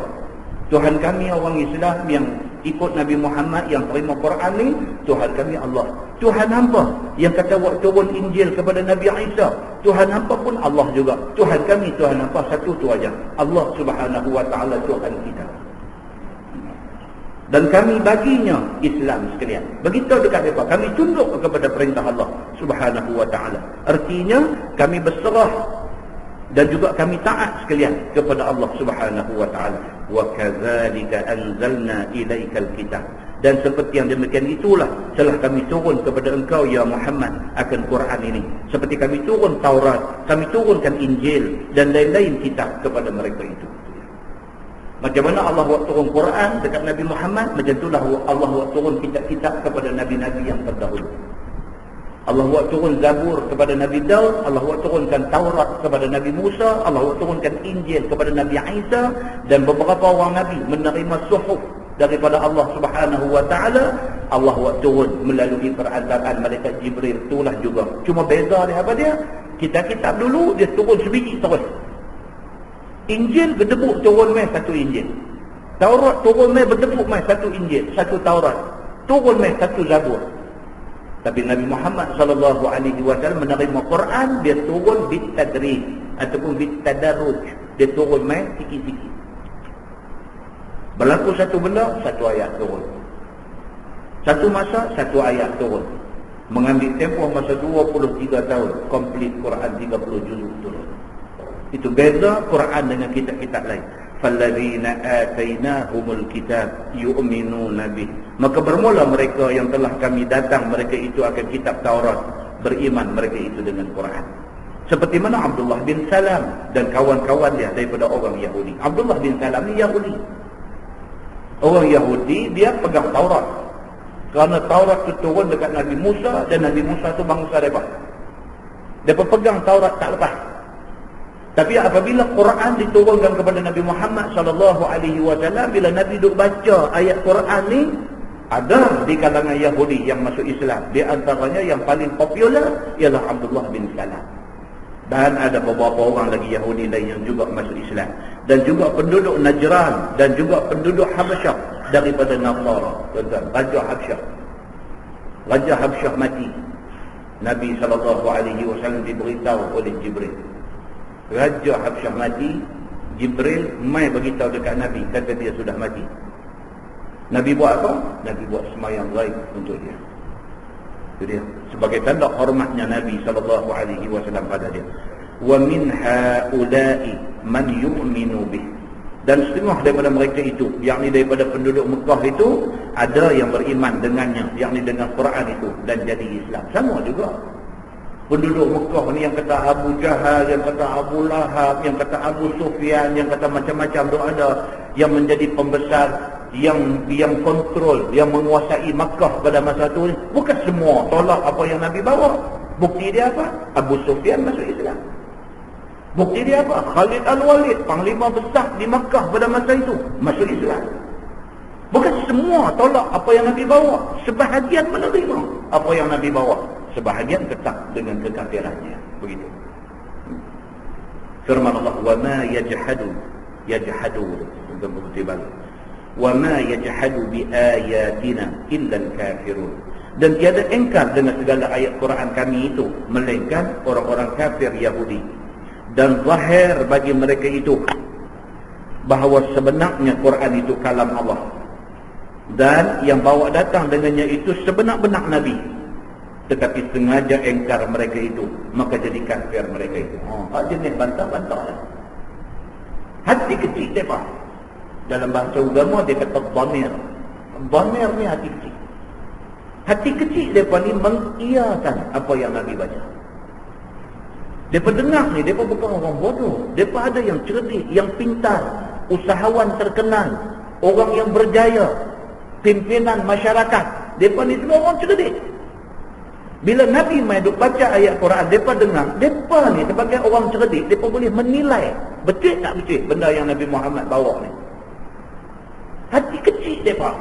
Tuhan kami orang Islam yang ikut Nabi Muhammad, yang terima Quran ni, Tuhan kami Allah. Tuhan hampa yang kata waktu turun Injil kepada Nabi Isa, Tuhan hampa pun Allah juga. Tuhan kami, Tuhan hampa satu tu aja, Allah Subhanahu wa taala Tuhan kita. Dan kami baginya Islam sekalian. Begitu dekat mereka, kami tunduk kepada perintah Allah Subhanahu wa taala. Artinya kami berserah dan juga kami taat sekalian kepada Allah Subhanahu wa taala. Wa kadzalika anzalna ilaikal kitab. Dan seperti yang demikian itulah telah kami turun kepada engkau ya Muhammad akan Quran ini. Seperti kami turun Taurat, kami turunkan Injil dan lain-lain kitab kepada mereka itu. Macam mana Allah buat turun Quran dekat Nabi Muhammad, macam itulah Allah buat turun kitab-kitab kepada nabi-nabi yang terdahulu. Allah buat turun Zabur kepada Nabi Daud, Allah buat turunkan Taurat kepada Nabi Musa, Allah buat turunkan Injil kepada Nabi Isa, dan beberapa orang Nabi menerima suhuf daripada Allah Subhanahu wa taala. Allah buat turun melalui perantaraan malaikat Jibril, itulah juga. Cuma beza dia apa dia? Kitab-kitab dulu dia turun sebiji terus. Injil berdebuk turun mai satu Injil. Taurat turun mai berdebuk mai satu Injil, satu Taurat. Turun mai satu Zabur. Tapi Nabi Muhammad sallallahu alaihi wasallam menerima Quran, dia turun bitadrij ataupun bitadarruj. Dia turun mai sikit-sikit. Berlaku satu benda, satu ayat turun. Satu masa, satu ayat turun. Mengambil tempoh masa 23 tahun, komplit Quran 30 juzuk turun. Itu beza Quran dengan kitab-kitab lain. Fallazina atainahumul kitab yu'minuna bih. Maka bermula mereka yang telah kami datang mereka itu akan kitab Taurat, beriman mereka itu dengan Quran. Seperti mana Abdullah bin Salam dan kawan-kawan dia daripada orang Yahudi. Abdullah bin Salam ni Yahudi. Orang Yahudi dia pegang Taurat. Kerana Taurat itu turun dekat Nabi Musa, dan Nabi Musa itu bangsa mereka. Dia pegang Taurat tak lepas. Tapi apabila Quran diturunkan kepada Nabi Muhammad sallallahu alaihi wasallam, bila Nabi duk baca ayat Quran ni, ada di kalangan Yahudi yang masuk Islam. Di antaranya yang paling popular ialah Abdullah bin Salam. Dan ada beberapa orang lagi Yahudi lain yang juga masuk Islam. Dan juga penduduk Najran dan juga penduduk Habasyah daripada Nasara. Tuan-tuan, Raja Habasyah. Raja Habasyah mati. Nabi sallallahu alaihi wasallam diberitahu oleh Jibril. Raja Habasyah mati, Jibril mai beritahu dekat Nabi, kata dia sudah mati. Nabi buat apa? Nabi buat sembahyang gaib untuk dia. Itu dia. Sebagai tanda hormatnya Nabi SAW pada dia. Wa min haula'i man yu'minu bih. Dan setengah daripada mereka itu, yakni daripada penduduk Mekah itu, ada yang beriman dengannya, yakni dengan Quran itu, dan jadi Islam. Sama juga. Penduduk Mekah ni yang kata Abu Jahal, yang kata Abu Lahab, yang kata Abu Sufyan, yang kata macam-macam tu ada, yang menjadi pembesar, yang kontrol, yang menguasai Makkah pada masa itu. Bukan semua tolak apa yang Nabi bawa. Bukti dia apa? Abu Sufyan masuk Islam. Bukti dia apa? Khalid Al-Walid, panglima besar di Makkah pada masa itu, masuk Islam. Bukan semua tolak apa yang Nabi bawa. Sebahagian menerima apa yang Nabi bawa. Sebahagian tetap dengan kekafirannya. Begitu. Firman Allah, wa ma yajhadu untuk bukti balik. Wa ma yajhadu bi ayatina illa al-kafirun. Dan tiada engkar dengan segala ayat Quran kami itu melainkan orang-orang kafir Yahudi. Dan zahir bagi mereka itu bahawa sebenarnya Quran itu kalam Allah. Dan yang bawa datang dengannya itu sebenar-benar Nabi. Tetapi sengaja engkar mereka itu, maka jadi kafir mereka itu. Jenis bantah-bantah lah. Hati kecil mereka. Dalam bahasa agama dia kata dhamir. Dhamir ni hati kecil. Hati kecil mereka ni mengiyakan apa yang Nabi baca. Mereka dengar ni, mereka bukan orang bodoh. Mereka ada yang cerdik, yang pintar, usahawan terkenal, orang yang berjaya, pimpinan masyarakat. Mereka ni semua orang cerdik. Bila Nabi mai duk baca ayat Quran, mereka dengar, mereka ni sebagai orang cerdik, mereka boleh menilai betul tak betul benda yang Nabi Muhammad bawa ni. Hati kecil mereka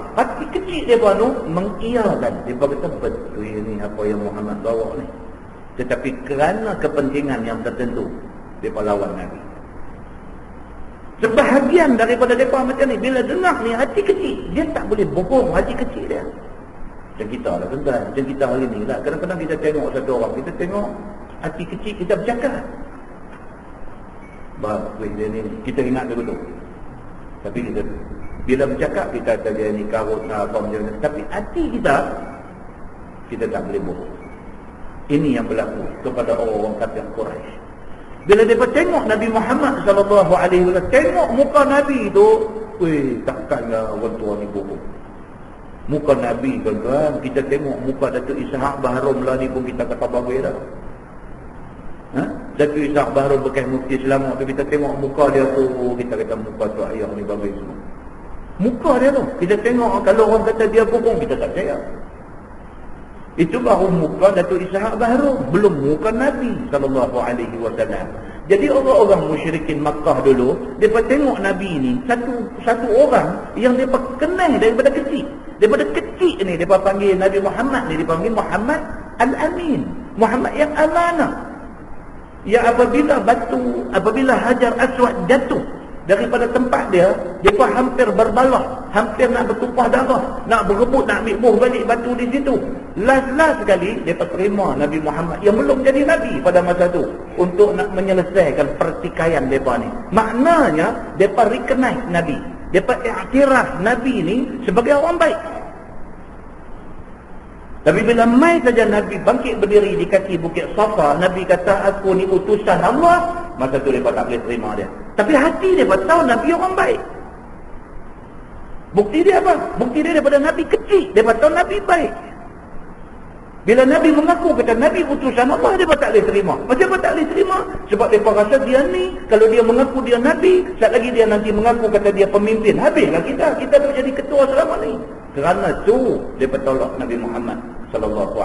tu mengiyakan. Mereka kata betul ni apa yang Muhammad bawa ni. Tetapi kerana kepentingan yang tertentu, mereka lawan Nabi. Sebahagian daripada mereka macam ni, bila dengar ni hati kecil, dia tak boleh bohong hati kecil dia. Macam kita lah tuan-tuan, macam kita hari ni lah. Kadang-kadang kita tengok satu orang, kita tengok hati kecil, kita bercakap. Baik dia ni, kita ingat dulu. Tapi kita, bila bercakap, kita kata dia ni karut apa macam ni. Tapi hati kita tak boleh bohong. Ini yang berlaku kepada orang-orang kafir Quraisy. Bila mereka tengok Nabi Muhammad SAW, tengok muka Nabi tu, takkanlah orang tua ni bohong. Muka Nabi tuan-tuan, kita tengok muka Datuk Ishaq Bahrum lah ni pun kita kata bagus dah. Datuk Ishaq Bahrum bekas mufti Islam tu, kita tengok muka dia tu, kita kata muka tu ayah ni bagus semua. Muka dia tu, kita tengok kalau orang kata dia bohong, kita tak percaya. Itu baru muka Datuk Ishaq Bahrum, belum muka Nabi SAW. Jadi orang-orang musyrikin Makkah dulu, mereka tengok Nabi ni satu orang yang mereka kenal daripada kecil. Daripada kecil ni mereka panggil Nabi Muhammad ni, dipanggil Muhammad Al-Amin, Muhammad yang amanah. Ya apabila Hajar Aswad jatuh daripada tempat dia, mereka hampir berbalah, hampir nak bertumpah darah, nak berebut, nak ambil balik batu di situ. Last sekali, mereka terima Nabi Muhammad yang belum jadi Nabi pada masa itu, untuk nak menyelesaikan pertikaian mereka ni. Maknanya, mereka recognize Nabi. Mereka iktiraf Nabi ni sebagai orang baik. Tapi bila mai saja Nabi bangkit berdiri di kaki Bukit Safa, Nabi kata, aku ni utusan Allah, masa tu mereka tak boleh terima dia. Tapi hati dia tahu Nabi orang baik. Bukti dia apa? Bukti dia daripada Nabi kecil, dia tahu Nabi baik. Bila Nabi mengaku kata Nabi utusan Allah, dia tak boleh terima. Macam apa tak boleh terima? Sebab dia rasa dia ni, kalau dia mengaku dia Nabi, sekejap lagi dia nanti mengaku kata dia pemimpin. Habislah kita tu jadi ketua selama ni. Kerana tu dia tolak Nabi Muhammad SAW.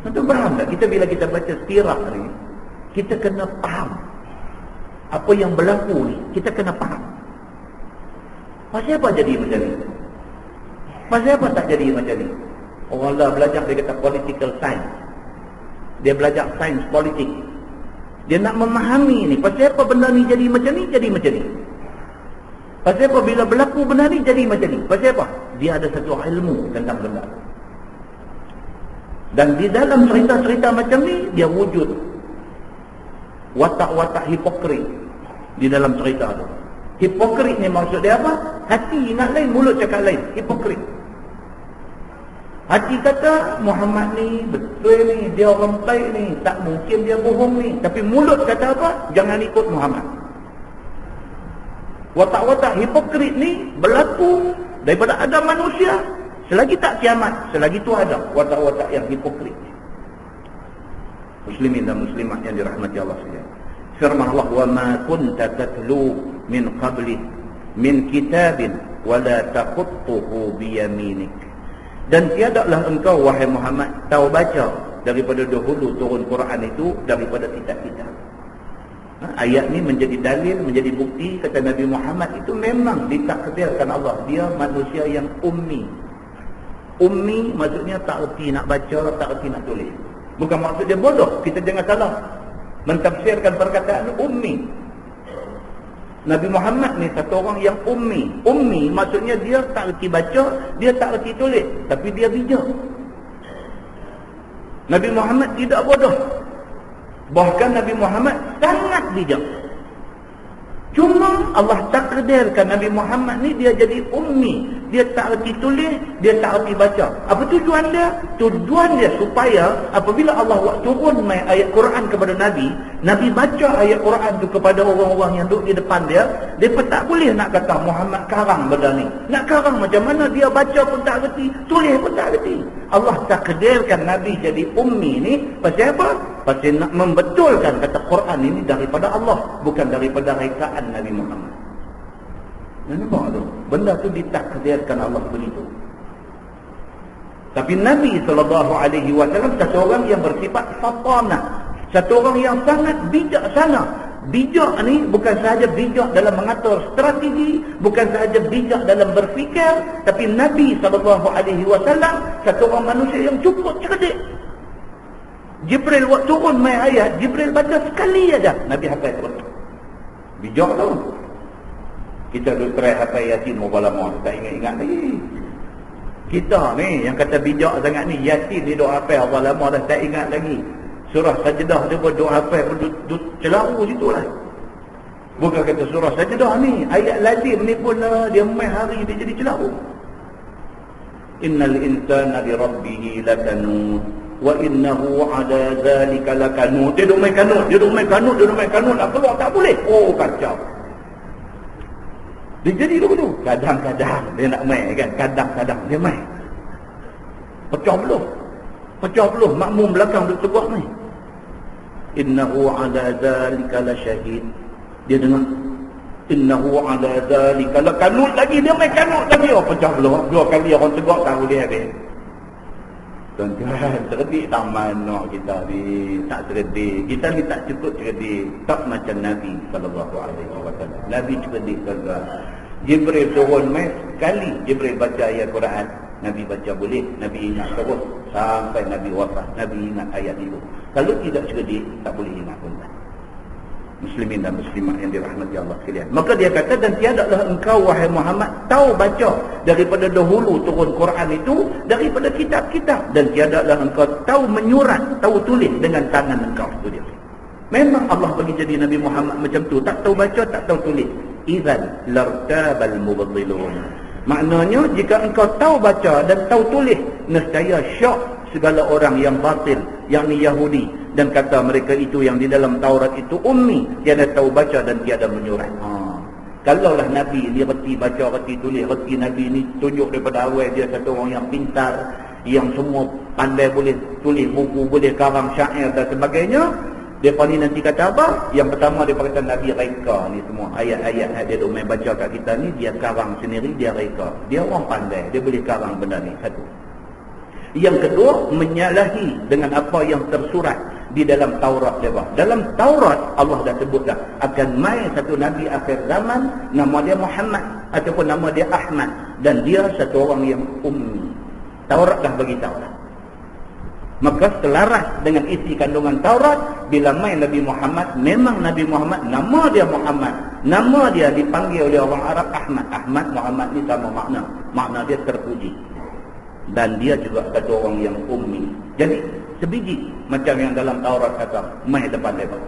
Tentu faham tak? Bila kita baca sirah ni, kita kena faham apa yang berlaku ni. Kita kena faham. Pasal apa jadi macam ni? Pasal apa tak jadi macam ni? Orang lah belajar, dia kata political science. Dia belajar sains politik. Dia nak memahami ni, pasal apa benda ni jadi macam ni, jadi macam ni. Pasal apa bila berlaku benda ni, jadi macam ni. Pasal apa? Dia ada satu ilmu tentang benda. Dan di dalam cerita-cerita macam ni, dia wujud watak-watak hipokrit di dalam cerita tu. Hipokrit ni maksud dia apa? Hati ingat lain, mulut cakap lain. Hipokrit. Hati kata Muhammad ni betul ni, dia orang baik ni, tak mungkin dia bohong ni. Tapi mulut kata apa? Jangan ikut Muhammad. Watak-watak hipokrit ni berlaku daripada ada manusia. Selagi tak kiamat, selagi tu ada watak-watak yang hipokrit. Muslimin dan muslimat yang dirahmati Allah sekalian. Firman Allah, "Wa ma kunta tatlu min qabli min kitabin wa la taqutuhu bi yaminik." Dan tiadalah engkau wahai Muhammad tahu baca daripada dahulu turun Quran itu daripada kitab-kitab. Ayat ni menjadi dalil, menjadi bukti kata Nabi Muhammad itu memang ditakdirkan Allah. Dia manusia yang ummi. Ummi maksudnya tak erti nak baca, tak erti nak tulis. Bukan maksud dia bodoh, kita jangan salah mentafsirkan perkataan ummi. Nabi Muhammad ni satu orang yang ummi. Ummi maksudnya dia tak erti baca, dia tak erti tulis, tapi dia bijak. Nabi Muhammad tidak bodoh. Bahkan Nabi Muhammad sangat bijak. Cuma Allah takdirkan Nabi Muhammad ni dia jadi ummi. Dia tak erti tulis, dia tak erti baca. Apa tujuan dia? Tujuan dia supaya apabila Allah turun mai ayat Quran kepada Nabi, Nabi baca ayat Quran tu kepada orang-orang yang duduk di depan dia, mereka tak boleh nak kata Muhammad karang benda ni. Nak karang macam mana? Dia baca pun tak erti, tulis pun tak erti. Allah takdirkan Nabi jadi ummi ni pasal apa? Pasal nak membetulkan kata Quran ini daripada Allah, bukan daripada rekaan Nabi Muhammad. Nampak tu? Benda tu ditakdirkan Allah begitu. Tapi Nabi SAW satu orang yang bersifat fatanah, satu orang yang sangat bijaksana. Bijak ni bukan sahaja bijak dalam mengatur strategi, bukan sahaja bijak dalam berfikir, tapi Nabi SAW satu orang manusia yang cukup cerdik. Jibril waktu turun mai ayat, Jibril baca sekali aja, Nabi hafal terus. Bijak tu. Kita duk try hafal Yasin berapa lama, tak ingat-ingat lagi. Kita ni yang kata bijak sangat ni, Yasin ni duk hafal berapa lama dah tak ingat lagi. Surah Sajdah dia pun duk hafal, duk celaru situ lah. Bukan kata surah Sajdah ni, ayat lazim ni pun dia main hari dia jadi celaru. Innal insana li rabbih lakanud wa innahu ala zalika lakanud. Dia duk main kanut, dia duk main kanut, dia duk main kanut, nak keluar tak boleh. Oh kacau. Dia jadi dulu. Kadang-kadang dia nak main kan, kadang-kadang dia main. Pecah belah makmum belakang duk tegak ni. Innahu ala zalika lasyahid. Dia dengar innahu ala zalika lakanut lagi, dia main kanut lagi. Oh pecah belah. Dua kali orang tegak tak boleh habis. Tuan-tuan, cerdik tak mana kita ni, tak cerdik. Kita ni tak cukup cerdik, tak macam Nabi SAW. Nabi cerdik tuan-tuan. Jibril turun mai sekali, Jibril baca ayat Quran, Nabi baca boleh, Nabi ingat terus sampai Nabi wafat, Nabi ingat ayat itu. Kalau tidak cerdik, tak boleh ingat pun. Muslimin dan muslimat yang dirahmati Allah sekalian. Maka dia kata, dan tiadalah engkau wahai Muhammad tahu baca daripada dahulu turun Quran itu daripada kitab-kitab, dan tiadalah engkau tahu menyurat, tahu tulis dengan tangan engkau. Itu dia. Memang Allah bagi jadi Nabi Muhammad macam tu, tak tahu baca, tak tahu tulis. Idzan lartabal mubtilun. Maknanya jika engkau tahu baca dan tahu tulis, nescaya syak segala orang yang batil, yakni Yahudi, dan kata mereka itu yang di dalam Taurat itu ummi, tiada tahu baca dan tiada menyurat. Kalaulah Nabi ni reti baca, reti tulis, reti Nabi ni tunjuk daripada awal dia satu orang yang pintar, yang semua pandai, boleh tulis buku, boleh karang syair dan sebagainya. Mereka ni nanti kata apa? Yang pertama dia kata Nabi reka ni semua. Ayat-ayat dia duk main baca kat kita ni, dia karang sendiri, dia reka. Dia orang pandai, dia boleh karang benda ni. Satu. Yang kedua, menyalahi dengan apa yang tersurat di dalam Taurat dia. Dalam Taurat Allah dah sebut dah akan mai satu Nabi akhir zaman, nama dia Muhammad ataupun nama dia Ahmad, dan dia satu orang yang ummi. Taurat dah bagi tahu dah. Maka selaras dengan isi kandungan Taurat, bila mai Nabi Muhammad, memang Nabi Muhammad nama dia Muhammad, nama dia dipanggil oleh orang Arab Ahmad. Ahmad, Muhammad ni sama makna, makna dia terpuji. Dan dia juga satu orang yang ummi. Jadi sebiji macam yang dalam Taurat kata, mai depan mereka.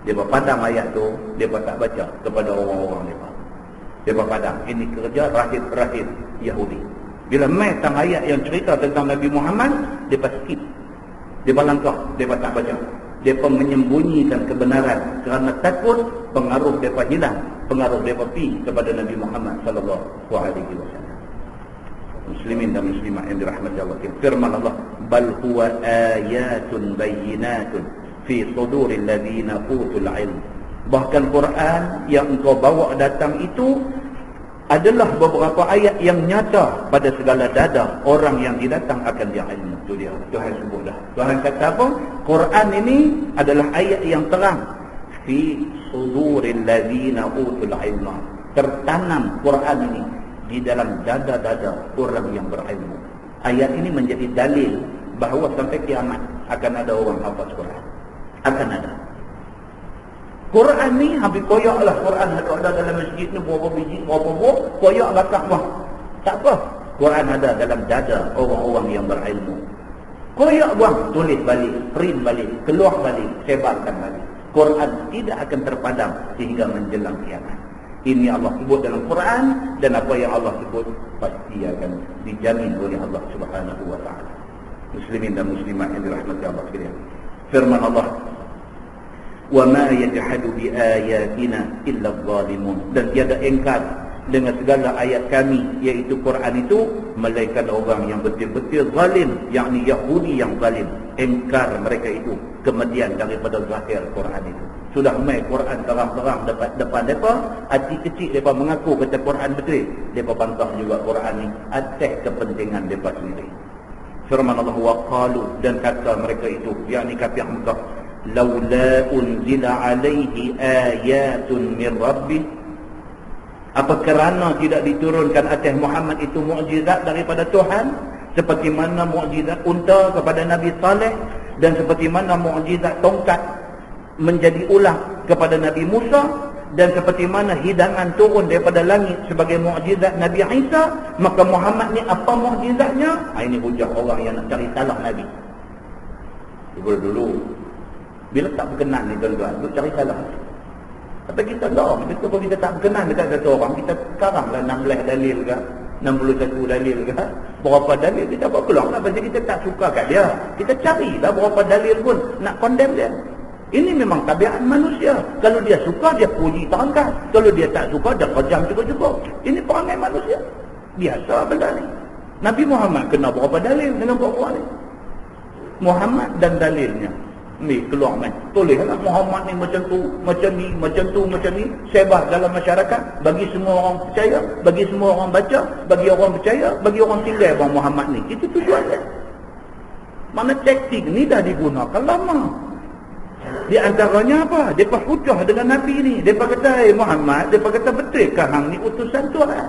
Dia padam ayat tu, dia tak baca kepada orang-orang mereka. Dia padam. Ini kerja rahib-rahib Yahudi. Bila mai tentang ayat yang cerita tentang Nabi Muhammad, mereka skip. Mereka langkah, mereka tak baca. Mereka menyembunyikan kebenaran kerana takut pengaruh mereka hilang, pengaruh mereka pergi kepada Nabi Muhammad sallallahu alaihi wasallam. Muslimin dan muslimat yang dirahmati Allah, firman Allah, bal huwa ayatun bayyinatun fi suduril ladzina utul ilm. Bahkan Quran yang engkau bawa datang itu adalah beberapa ayat yang nyata pada segala dada orang yang didatang akan dia ilmu. Itu dia Tuhan sebut dah. Tuhan kata apa? Quran ini adalah ayat yang terang fi suduril ladzina utul ilm. Tertanam Quran ini di dalam dada-dada orang yang berilmu. Ayat ini menjadi dalil bahawa sampai kiamat akan ada orang hafaz Quran. Akan ada. Quran ni habis koyaklah Quran ada dalam masjid ni berapa biji, berapa buah, koyak lakak mah. Tak apa. Quran ada dalam dada orang-orang yang berilmu. Koyak buang, tulis balik, print balik, keluar balik, sebarkan balik. Quran tidak akan terpadam sehingga menjelang kiamat. Ini Allah sebut dalam Quran, dan apa yang Allah sebut pasti akan dijamin oleh Allah Subhanahu wa taala. Muslimin dan muslimat yang dirahmati Allah sekalian. Firman Allah, "Wa ma yajhadu bi ayatina illa adh-dhalimun." Dan tiada engkar dengan segala ayat kami, iaitu Quran itu, melainkan orang yang betul-betul zalim, yakni Yahudi yang zalim. Engkar mereka itu kemudian daripada zahir Quran itu. Sudah mai Quran terang-terang depan mereka, hati kecil mereka mengaku kata Quran betul. Mereka bantah juga Quran ni atas kepentingan mereka sendiri. Firman Allah, wa qalu, dan kata mereka itu, yakni kafir Mekah, laula unzila alaihi ayatun min rabbih. Apa kerana tidak diturunkan atas Muhammad itu mukjizat daripada Tuhan, seperti mana mukjizat unta kepada Nabi Saleh, dan seperti mana mukjizat tongkat menjadi ulang kepada Nabi Musa, dan seperti mana hidangan turun daripada langit sebagai mukjizat Nabi Isa. Maka Muhammad ni apa mukjizatnya? Ini hujah orang yang nak cari salah Nabi. Dulu bila tak berkenan ni tuan-tuan, duk cari salah. Kata kita dah, kalau kita tak berkenan dekat satu orang, kita karanglah 16 dalil ke, 61 dalil ke, berapa dalil kita buat keluar lah. Pasal kita tak suka kat dia, kita carilah berapa dalil pun nak condemn dia. Ini memang tabiat manusia. Kalau dia suka, dia puji terangkan. Kalau dia tak suka, dia kejam cukup-cukup. Ini perangai manusia. Biasa benda ni. Nabi Muhammad kena berapa dalil dengan berapa ni? Muhammad dan dalilnya. Ni keluar main. Tulislah Muhammad ni macam tu, macam ni, macam tu, macam ni. Sebar dalam masyarakat. Bagi semua orang percaya, bagi semua orang baca, bagi orang percaya, bagi orang tinggal bang Muhammad ni. Itu tujuan dia. Mana taktik ni dah digunakan lama. Di antaranya apa? Mereka hujah dengan Nabi ni. Mereka kata, Muhammad, mereka kata, betulkah hang ni utusan Tuhan?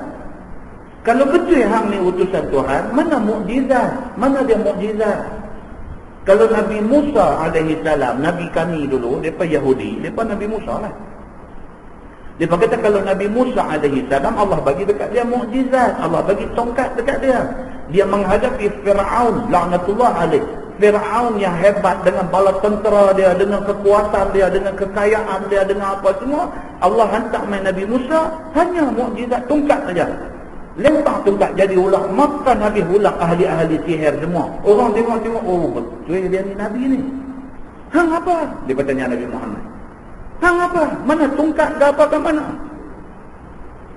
Kalau betul hang ni utusan Tuhan, mana mukjizat? Mana dia mukjizat? Kalau Nabi Musa alaihi salam, Nabi kami dulu, mereka Yahudi, mereka Nabi Musa lah. Mereka kata kalau Nabi Musa alaihi salam, Allah bagi dekat dia mukjizat. Allah bagi tongkat dekat dia. Dia menghadapi Fir'aun, laknatullah alaih. Fir'aun yang hebat dengan bala tentera dia, dengan kekuatan dia, dengan kekayaan dia, dengan apa semua. Allah hantar main Nabi Musa, hanya mukjizat tongkat saja. Lempar tongkat jadi ular, makan habis ular ahli-ahli sihir semua. Orang tengok-tengok, oh betul dia ni Nabi ni. Hang apa? Dia bertanya Nabi Muhammad. Hang apa? Mana tongkat ke apa ke mana?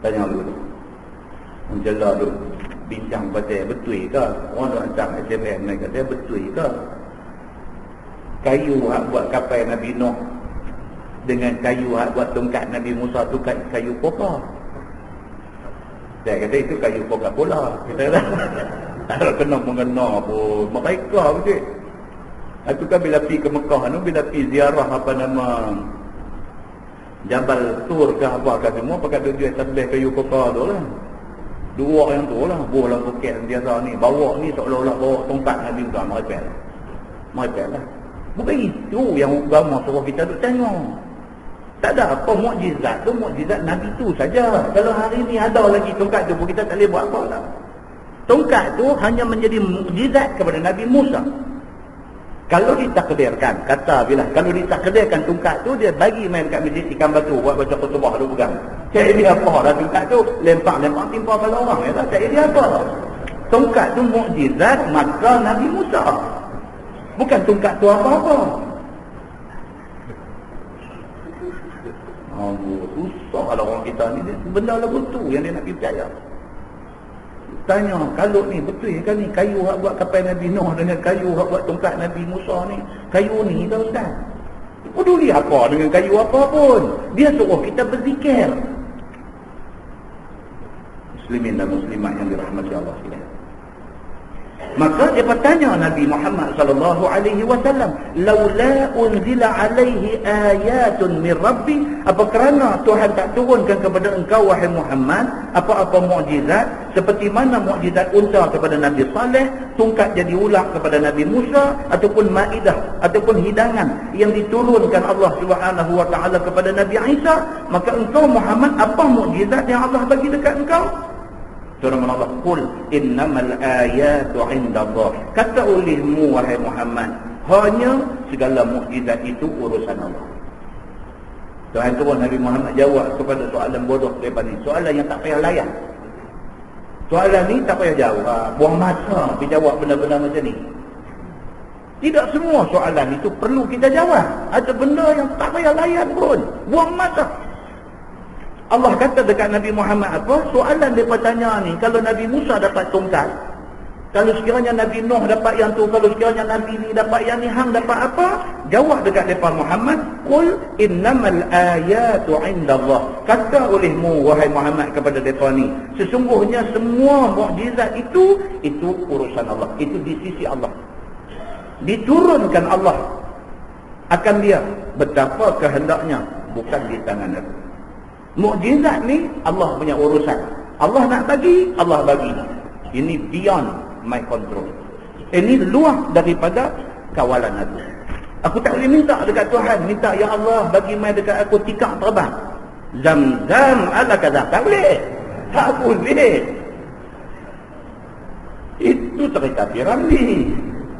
Tanya dulu. Menjelah dulu. Bincang pasal betul ke? Orang nak hantar SMS mereka kata betul ke? Kayu hak buat kapal Nabi Nuh dengan kayu hak buat tongkat Nabi Musa tu kayu koka. Saya kata itu kayu Coca-Cola. Kita kata kalau kena mengena pun mereka betul. Itu kan bila pergi ke Mekah tu, bila pergi ziarah apa nama Jabal Tur ke apa ke semua, pakai tujuan tasbih kayu koka tu lah. Dua yang tu lah, bola poket biasa ni. Bawa ni seolah-olah bawa tongkat Nabi Musa, merepel lah. Bukan itu yang agama suruh kita duk tengok. Tak ada apa mukjizat tu, mukjizat Nabi tu saja. Kalau hari ni ada lagi tongkat tu pun kita tak boleh buat apa lah. Tongkat tu hanya menjadi mukjizat kepada Nabi Musa. Kalau ditakdirkan, kata bila kalau ditakdirkan tongkat tu dia bagi main kat masjid ikan batu buat baca khutbah duk pegang. Cari dia apa dah tongkat tu, lempar timpa kepala orang ya tak. Cari dia apa? tongkat tu mukjizat, maka Nabi Musa. Bukan tongkat tu apa-apa. Susah kalau orang kita ni, benda lagu tu yang dia nak percaya. Tanya, kalau ni betul kan ni kayu hak buat kapal Nabi Nuh dengan kayu hak buat tongkat Nabi Musa ni, kayu ni tak Ustaz? Peduli apa dengan kayu apa pun? Dia suruh kita berzikir. Muslimin dan muslimat yang dirahmati Allah sekalian. Maka dia bertanya Nabi Muhammad sallallahu alaihi wasallam, "Laula unzila alaihi ayatun min rabbi?" Apa kerana Tuhan tak turunkan kepada engkau wahai Muhammad apa-apa mukjizat seperti mana mukjizat unta kepada Nabi Saleh, tongkat jadi ular kepada Nabi Musa, ataupun maidah ataupun hidangan yang diturunkan Allah Subhanahu wa taala kepada Nabi Isa, maka engkau Muhammad apa mukjizat yang Allah bagi dekat engkau? Firman Allah, "Qul innamal ayatu 'indallah." Kata olehmu wahai Muhammad, hanya segala mukjizat itu urusan Allah. Tuhan turun Nabi Muhammad jawab kepada soalan bodoh daripada ni, soalan yang tak payah layan. Soalan ni tak payah jawab, buang masa pergi jawab benda-benda macam ni. Tidak semua soalan itu perlu kita jawab. Ada benda yang tak payah layan pun, buang masa. Allah kata dekat Nabi Muhammad apa? Soalan dia tanya ni, kalau Nabi Musa dapat tongkat, kalau sekiranya Nabi Nuh dapat yang tu, kalau sekiranya Nabi ni dapat yang ni, hang dapat apa? Jawab dekat mereka Muhammad, "Qul innamal ayatu 'indallah." Kata olehmu wahai Muhammad kepada mereka ni, sesungguhnya semua mukjizat itu urusan Allah, itu di sisi Allah. Diturunkan Allah akan dia betapa kehendaknya, bukan di tangan aku. Mukjizat ni Allah punya urusan. Allah nak bagi, Allah bagi. Ini beyond my control. Ini luar daripada kawalan aku. Aku tak boleh minta dekat Tuhan, minta ya Allah bagi mai dekat aku tikar terbang. Zam-zam ala kaza. Tak boleh. Tak boleh. Itu cerita Firaun.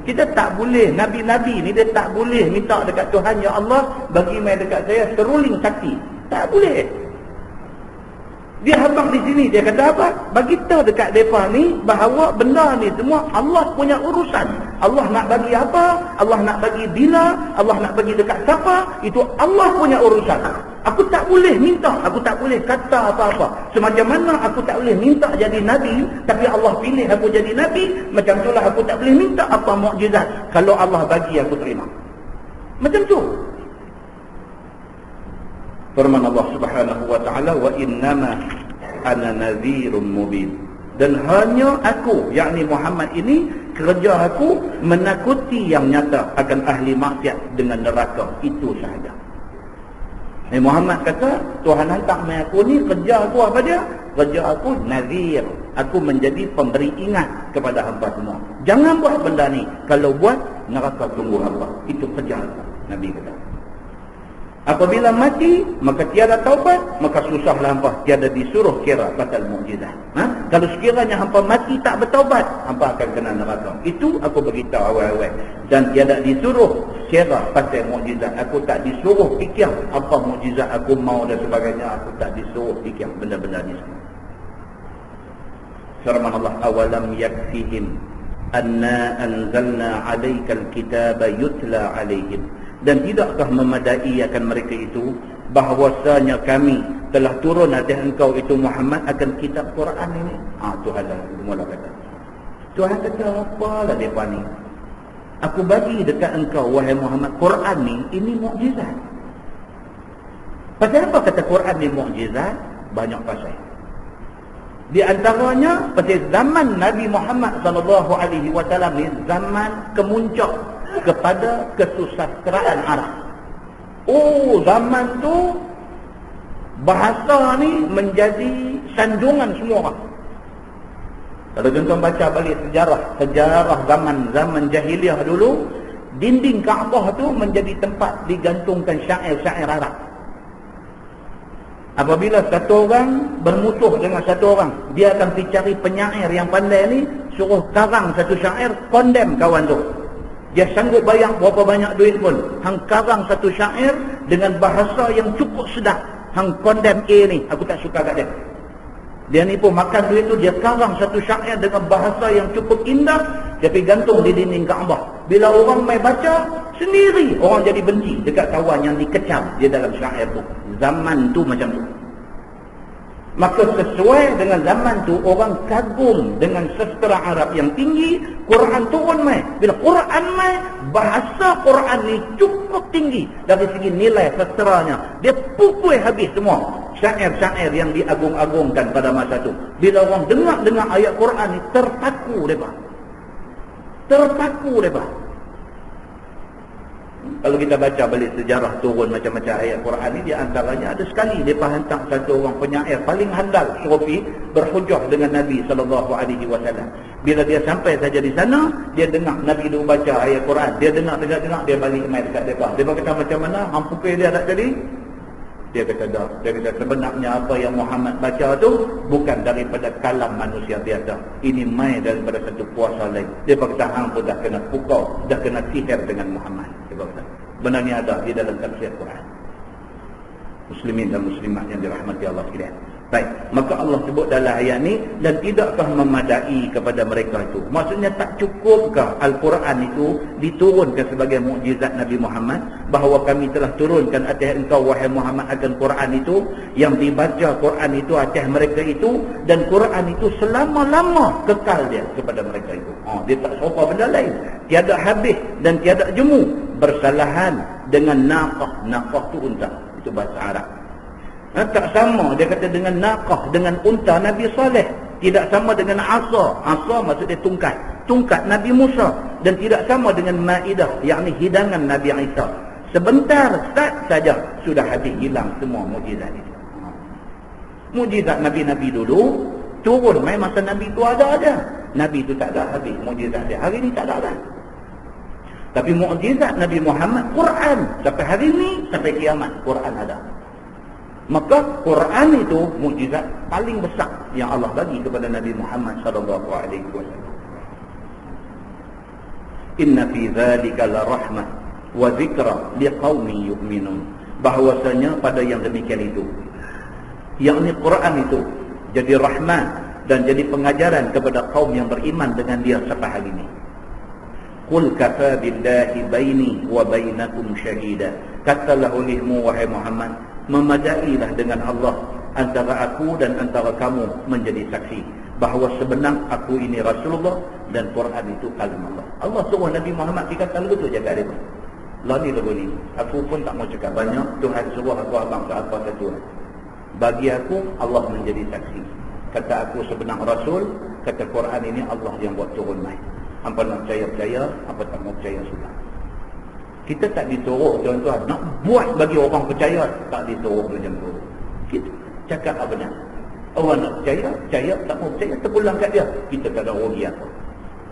Kita tak boleh, Nabi-Nabi ni dia tak boleh minta dekat Tuhan, ya Allah bagi mai dekat saya seruling sakti. Tak boleh. Dia habaq di sini, dia kata apa? Bagi tahu dekat mereka ni bahawa benda ni semua Allah punya urusan. Allah nak bagi apa, Allah nak bagi bila, Allah nak bagi dekat siapa, itu Allah punya urusan. Aku tak boleh minta, aku tak boleh kata apa-apa. Semacam mana aku tak boleh minta jadi Nabi, tapi Allah pilih aku jadi Nabi, macam itulah aku tak boleh minta apa mukjizat. Kalau Allah bagi, aku terima. Macam tu. Firman Allah Subhanahu wa taala, "Wa innama ana nadhirun mubin." Dan hanya aku, yakni Muhammad ini, kerja aku menakuti yang nyata akan ahli maksiat dengan neraka. Itu sahaja. Muhammad kata, Tuhan hantar mai aku ni, kerja aku apa dia? Kerja aku nadhir. Aku menjadi pemberi ingat kepada hamba semua. Jangan buat benda ni. Kalau buat, neraka tunggu hamba. Itu kerja aku. Nabi kata. Apabila mati, maka tiada taubat, maka susahlah hampa tiada disuruh kira pasal mukjizat. Kalau sekiranya hampa mati tak bertaubat, hampa akan kena neraka. Itu aku beritahu awal-awal. Dan tiada disuruh kira pasal mukjizat. Aku tak disuruh fikir apa mukjizat aku mau dan sebagainya. Aku tak disuruh fikir benda-benda ni semua. Firman Allah, "Awalam yakfihim anna anzalna 'alaikal kitaba yutla 'alaihim." Dan tidakkah memadai akan mereka itu bahawasanya kami telah turun atas engkau itu Muhammad akan kitab Quran ini? Tuhan dah mula kata. Tuhan kata apalah mereka ni? Aku bagi dekat engkau wahai Muhammad Quran ni, ini mukjizat. Pasal apa kata Quran ni mukjizat? Banyak pasal. Di antaranya pasal zaman Nabi Muhammad sallallahu alaihi wasallam ni zaman kemuncak kepada kesusastraan Arab. Zaman tu bahasa ni menjadi sanjungan semua orang. Kalau tuan-tuan baca balik sejarah zaman jahiliah dulu, dinding Kaabah tu menjadi tempat digantungkan syair-syair Arab. Apabila satu orang bermusuh dengan satu orang, dia akan pergi cari penyair yang pandai ni, suruh karang satu syair, condemn kawan tu. Dia sanggup bayar berapa banyak duit pun. Hang karang satu syair dengan bahasa yang cukup sedap. Hang condemn A ni, aku tak suka kat dia. Dia ni pun makan duit tu, dia karang satu syair dengan bahasa yang cukup indah, dia pergi gantung di dinding Kaabah. Bila orang mai baca, sendiri orang jadi benci dekat kawan yang dikecam dia dalam syair tu. Zaman tu macam tu. Maka sesuai dengan zaman tu, orang kagum dengan sastra Arab yang tinggi, Quran turun mai. Bila Quran mai, bahasa Quran ni cukup tinggi dari segi nilai sastranya. Dia pukul habis semua syair-syair yang diagung-agungkan pada masa tu. Bila orang dengar ayat Quran ni, terpaku mereka. Terpaku mereka. Kalau kita baca balik sejarah turun macam-macam ayat Quran ni, di antaranya ada sekali mereka hantar satu orang penyair paling handal, Sufi, berhujah dengan Nabi SAW. Bila dia sampai saja di sana, dia dengar Nabi dulu baca ayat Quran. Dia dengar, dia balik mai dekat mereka. Dia kata macam mana? Hang pukul dia tak jadi? Dia kata dah. Dia kata sebenarnya apa yang Muhammad baca tu bukan daripada kalam manusia biasa. Ini mai daripada satu kuasa lain. Dia kata hang pun dah kena pukau, dah kena sihir dengan Muhammad. Dia kata benarnya ada di dalam tafsir Quran. Muslimin dan muslimat yang dirahmati Allah sekalian. Baik, maka Allah sebut dalam ayat ni, dan tidakkah memadai kepada mereka itu? Maksudnya tak cukupkah Al-Quran itu diturunkan sebagai mukjizat Nabi Muhammad, bahawa kami telah turunkan atas engkau wahai Muhammad akan Quran itu, yang dibaca Quran itu atas mereka itu, dan Quran itu selama-lama kekal dia kepada mereka itu. Dia tak serupa benda lain, tiada habis dan tiada jemu, bersalahan dengan naqah tu unta, itu bahasa Arab. Tak sama, dia kata dengan naqah, dengan unta Nabi Saleh. Tidak sama dengan asa. Asa maksudnya tungkat. Tungkat Nabi Musa. Dan tidak sama dengan Maidah, yakni hidangan Nabi Isa. Sebentar saja sudah habis, hilang semua mukjizat itu. Mukjizat Nabi-Nabi dulu turun, mai masa Nabi itu ada. Nabi itu tak ada habis mukjizat dia. Hari ni tak ada. Tapi mukjizat Nabi Muhammad Quran, sampai hari ni, sampai kiamat Quran ada. Maka Quran itu mukjizat paling besar yang Allah bagi kepada Nabi Muhammad sallallahu alaihi wasallam. Inna fi dzalika la rahmah wa dzikra liqaumin yu'minun. Bahwasanya pada yang demikian itu, yakni Quran itu jadi rahmat dan jadi pengajaran kepada kaum yang beriman dengan dia sampai hari ini. Qul kafa billahi baini wa bainakum syahida. Katalah olehmu wahai Muhammad, memadailah dengan Allah antara aku dan antara kamu menjadi saksi bahawa sebenar aku ini Rasulullah dan Quran itu kalam Allah. Allah suruh Nabi Muhammad dia kata betul jaga dia. Lah ni lagu ni, aku pun tak mau cakap banyak. Tuhan suruh aku abang apa satu. Bagi aku Allah menjadi saksi. Kata aku sebenar Rasul, kata Quran ini Allah yang buat turun mai. Apa nak percaya, apa tak mau percaya sudah. Kita tak disuruh tuan-tuan nak buat bagi orang percaya, tak disuruh macam tu. Kita cakap apa benar. Orang nak percaya, tak mau percaya, terpulang kat dia. Kita tak ada rugi apa.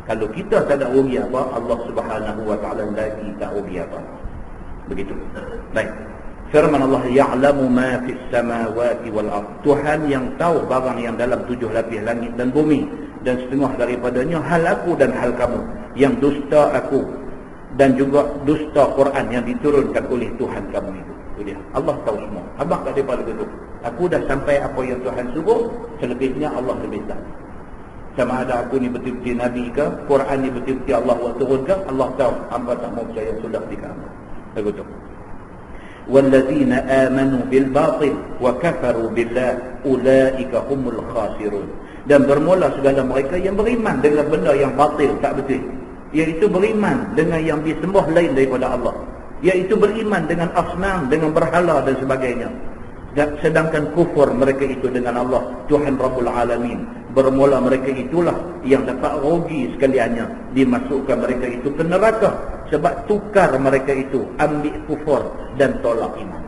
Kalau kita tak ada rugi apa, Allah Subhanahu wa taala lagi tak rugi apa. Begitu. Baik. Firman Allah, ya'lamu ma fis samawati wal ard. Tuhan yang tahu barang yang dalam 7 lapis langit dan bumi, dan setengah daripadanya hal aku dan hal kamu yang dusta aku dan juga dusta Quran yang diturunkan oleh Tuhan kamu itu. Itu dia. Allah tahu semua. Abang tak ada begitu. Aku dah sampai apa yang Tuhan suruh, selebihnya Allah lebih tahu. Sama ada aku ni betul-betul Nabi ke, Quran ni betul-betul Allah buat turun ke, Allah tahu. Hamba tak mau percaya sudah di kamu. Begitu. وَالَّذِينَ آمَنُوا بِالْبَاطِلِ وَكَفَرُوا بِاللَّهِ أُولَئِكَ هُمُ الْخَاسِرُونَ. Dan bermula segala mereka yang beriman dengan benda yang batil, tak betul, iaitu beriman dengan yang disembah lain daripada Allah, iaitu beriman dengan asnam, dengan berhala dan sebagainya. Dan sedangkan kufur mereka itu dengan Allah, Tuhan Rabbul Alamin, bermula mereka itulah yang dapat rugi sekaliannya, dimasukkan mereka itu ke neraka, sebab tukar mereka itu ambil kufur dan tolak iman.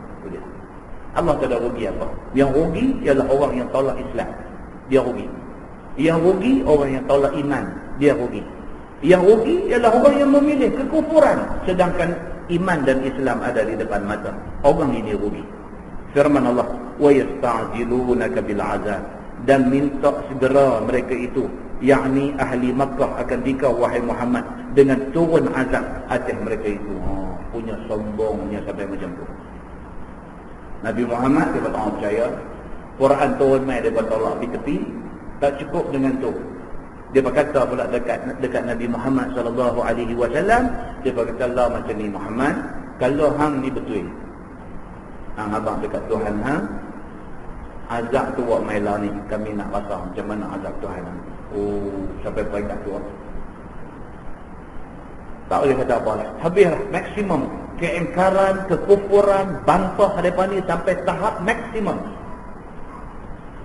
Allah tak ada rugi apa. Yang rugi ialah orang yang tolak Islam, dia rugi. Yang rugi orang yang tolak iman, dia rugi. Yang rugi ialah orang yang memilih kekufuran, sedangkan iman dan Islam ada di depan mata. Orang ini rugi. Firman Allah, wa yasta'jilunaka bil azab, dan minta segera mereka itu, yakni ahli Makkah akan dikau wahai Muhammad dengan turun azab atas mereka itu. Punya sombongnya sampai macam tu. Nabi Muhammad dia tak percaya, Quran turun mai dia tolak di tepi. Tak cukup dengan tu. Dia berkata pula dekat Nabi Muhammad sallallahu alaihi wasallam, dia berkata, "Allah macam ni Muhammad, kalau hang ni betul. Hang abang dekat Tuhan hang, azab tu buat mai lah ni, kami nak rasa macam mana azab Tuhan hang." Oh, sampai peringkat tu. Tak boleh kata apa lah. Habislah maksimum keingkaran, kekufuran, bantah mereka ni sampai tahap maksimum.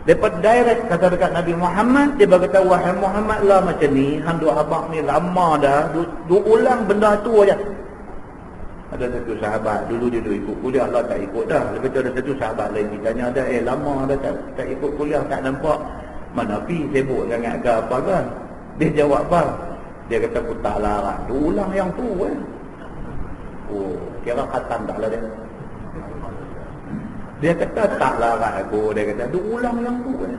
Lepas direct kata dekat Nabi Muhammad, dia berkata, "Wahai Muhammad lah macam ni, hang duk abang ni lama dah, duk ulang benda tu aja." Ada satu sahabat, dulu dia duk ikut kuliah, Allah tak ikut dah. Lepas tu ada satu sahabat lain ditanya dah, lama dah tak ikut kuliah, tak nampak. Mana pi sibuk sangat ke apa kan? Dia jawab apa? Dia kata, "Aku tak larang, duk ulang yang tu kan." Oh, kira khatam dah lah dia. Dia kata tak larang aku. Dia kata duk ulang yang tu kan.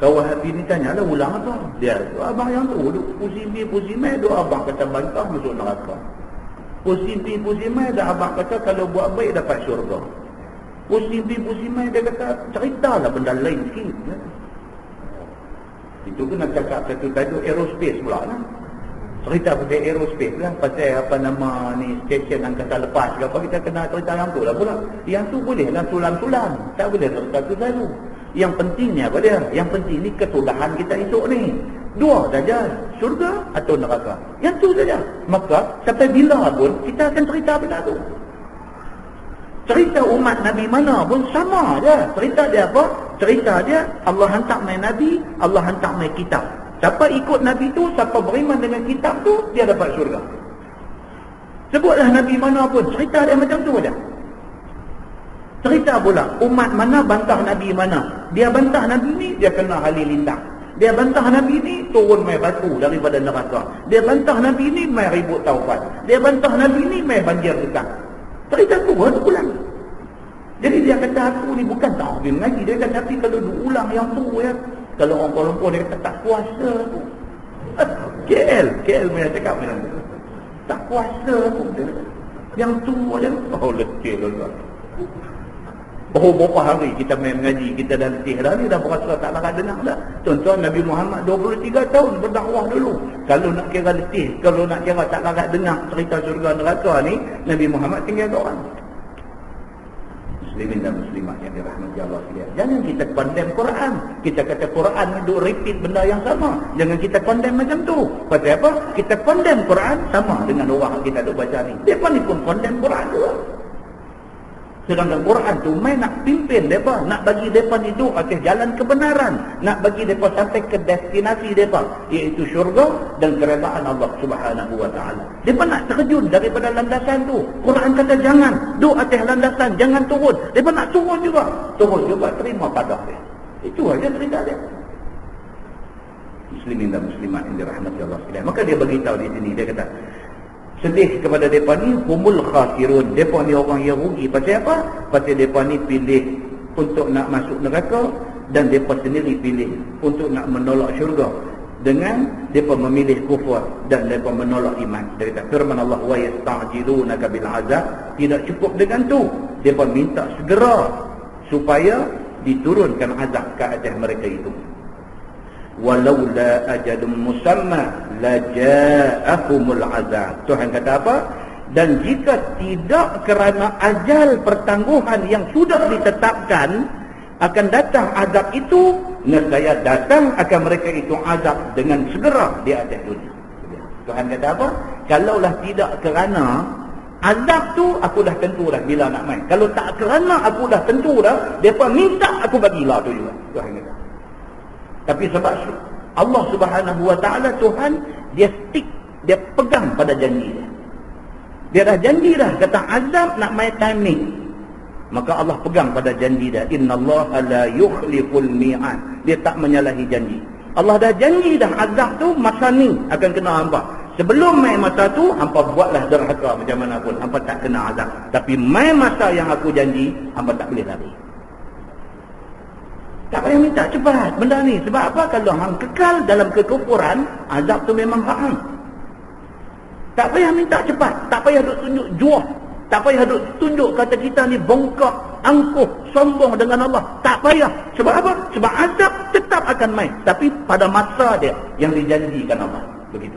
Kawan Wahabi ni tanya lah ulang apa? Dia abang yang tu duk pusing mai duk abang kata bantah masuk neraka. Pusing mai dah abang kata kalau buat baik dapat syurga. Pusing mai dia kata ceritalah benda lain sikit. Itu kena cakap satu tajuk aerospace pula lah. Cerita pasal aerospace lah, pasal apa nama ni, stesen angkasa lepas ke apa, kita kena cerita yang tu lah pula. Yang tu boleh lah tulang-tulang, tak boleh cerita tu selalu. Yang pentingnya apa dia? Yang penting ni kesudahan kita esok ni. Dua saja, syurga atau neraka. Yang tu saja. Maka sampai bila pun kita akan cerita benda tu. Cerita umat Nabi mana pun sama je. Cerita dia apa? Cerita dia Allah hantar mai Nabi, Allah hantar mai kitab. Siapa ikut Nabi tu, siapa beriman dengan kitab tu, dia dapat syurga. Sebutlah Nabi mana pun, cerita dia macam tu aja. Cerita pula, umat mana bantah Nabi mana. Dia bantah Nabi ni, dia kena halilintar. Dia bantah Nabi ni, turun mai batu daripada neraka. Dia bantah Nabi ni, mai ribut taufan. Dia bantah Nabi ni, mai banjir dekat. Cerita tu ulang. Jadi dia kata aku ni bukan tak habis mengaji. Dia kata tapi kalau diulang yang tu ya. Kalau orang Kuala Lumpur dia kata tak puasa aku. KL punya cakap macam tu. Tak puasa aku. Yang tu aja. Oh letih lah. Oh berapa hari kita main mengaji, kita dah letih dah ni, dah berasa tak larat dengar dah. Tuan-tuan Nabi Muhammad 23 tahun berdakwah dulu. Kalau nak kira letih, kalau nak kira tak larat dengar cerita surga neraka ni, Nabi Muhammad tinggal orang. Muslimin dan muslimat yang dirahmati Allah sekalian. Jangan kita condemn Quran. Kita kata Quran ni duk repeat benda yang sama. Jangan kita condemn macam tu. Pasal apa? Kita condemn Quran sama dengan orang kita duk baca ni. Depa ni pun condemn Quran juga. Sedangkan Quran tu main nak pimpin mereka, nak bagi mereka ni duduk atas jalan kebenaran, nak bagi mereka sampai ke destinasi mereka, iaitu syurga dan keredaan Allah Subhanahu wa taala. Mereka nak terjun daripada landasan tu. Quran kata jangan duduk atas landasan, jangan turun. Mereka nak turun juga terima padah dia. Itu aja cerita dia. Muslimin dan muslimat yang dirahmati Allah sekalian. Maka dia beritahu di sini, dia kata sedih kepada mereka ni humul khasirun. Mereka ni orang yang rugi. Pasal apa? Pasal mereka ni pilih untuk nak masuk neraka dan mereka sendiri pilih untuk nak menolak syurga dengan mereka memilih kufur dan mereka menolak iman. Dia kata firman Allah wa yasta'jilunaka bil azab. Tidak cukup dengan tu, mereka minta segera supaya diturunkan azab ke atas mereka itu. Walaula ajalun musamma laja'akumul azab. Tuhan kata apa? Dan jika tidak kerana ajal pertangguhan yang sudah ditetapkan akan datang azab itu, nescaya datang akan mereka itu azab dengan segera di atas dunia. Tuhan kata apa? Kalaulah tidak kerana azab tu, aku dah tentu dah bila nak main. Kalau tak kerana aku dah tentu dah, depa minta aku bagilah tu juga. Tuhan kata. Tapi sebab Allah Subhanahu wa taala, Tuhan dia stick, dia pegang pada janji dia. Dia dah janji dah kata azab nak mai time ni. Maka Allah pegang pada janji dia. Innallaha la yukhliful mi'ad. Dia tak menyalahi janji. Allah dah janji dah azab tu masa ni akan kena hangpa. Sebelum mai masa tu hangpa buatlah derhaka macam mana pun, hangpa tak kena azab. Tapi mai masa yang aku janji, hangpa tak boleh lari. Tak payah minta cepat benda ni. Sebab apa? Kalau hang kekal dalam kekufuran, azab tu memang hak hang. Tak payah minta cepat. Tak payah duk tunjuk juah. Tak payah duk tunjuk kata kita ni bongkak, angkuh, sombong dengan Allah. Tak payah. Sebab apa? Sebab azab tetap akan main. Tapi pada masa dia yang dijanjikan Allah. Begitu.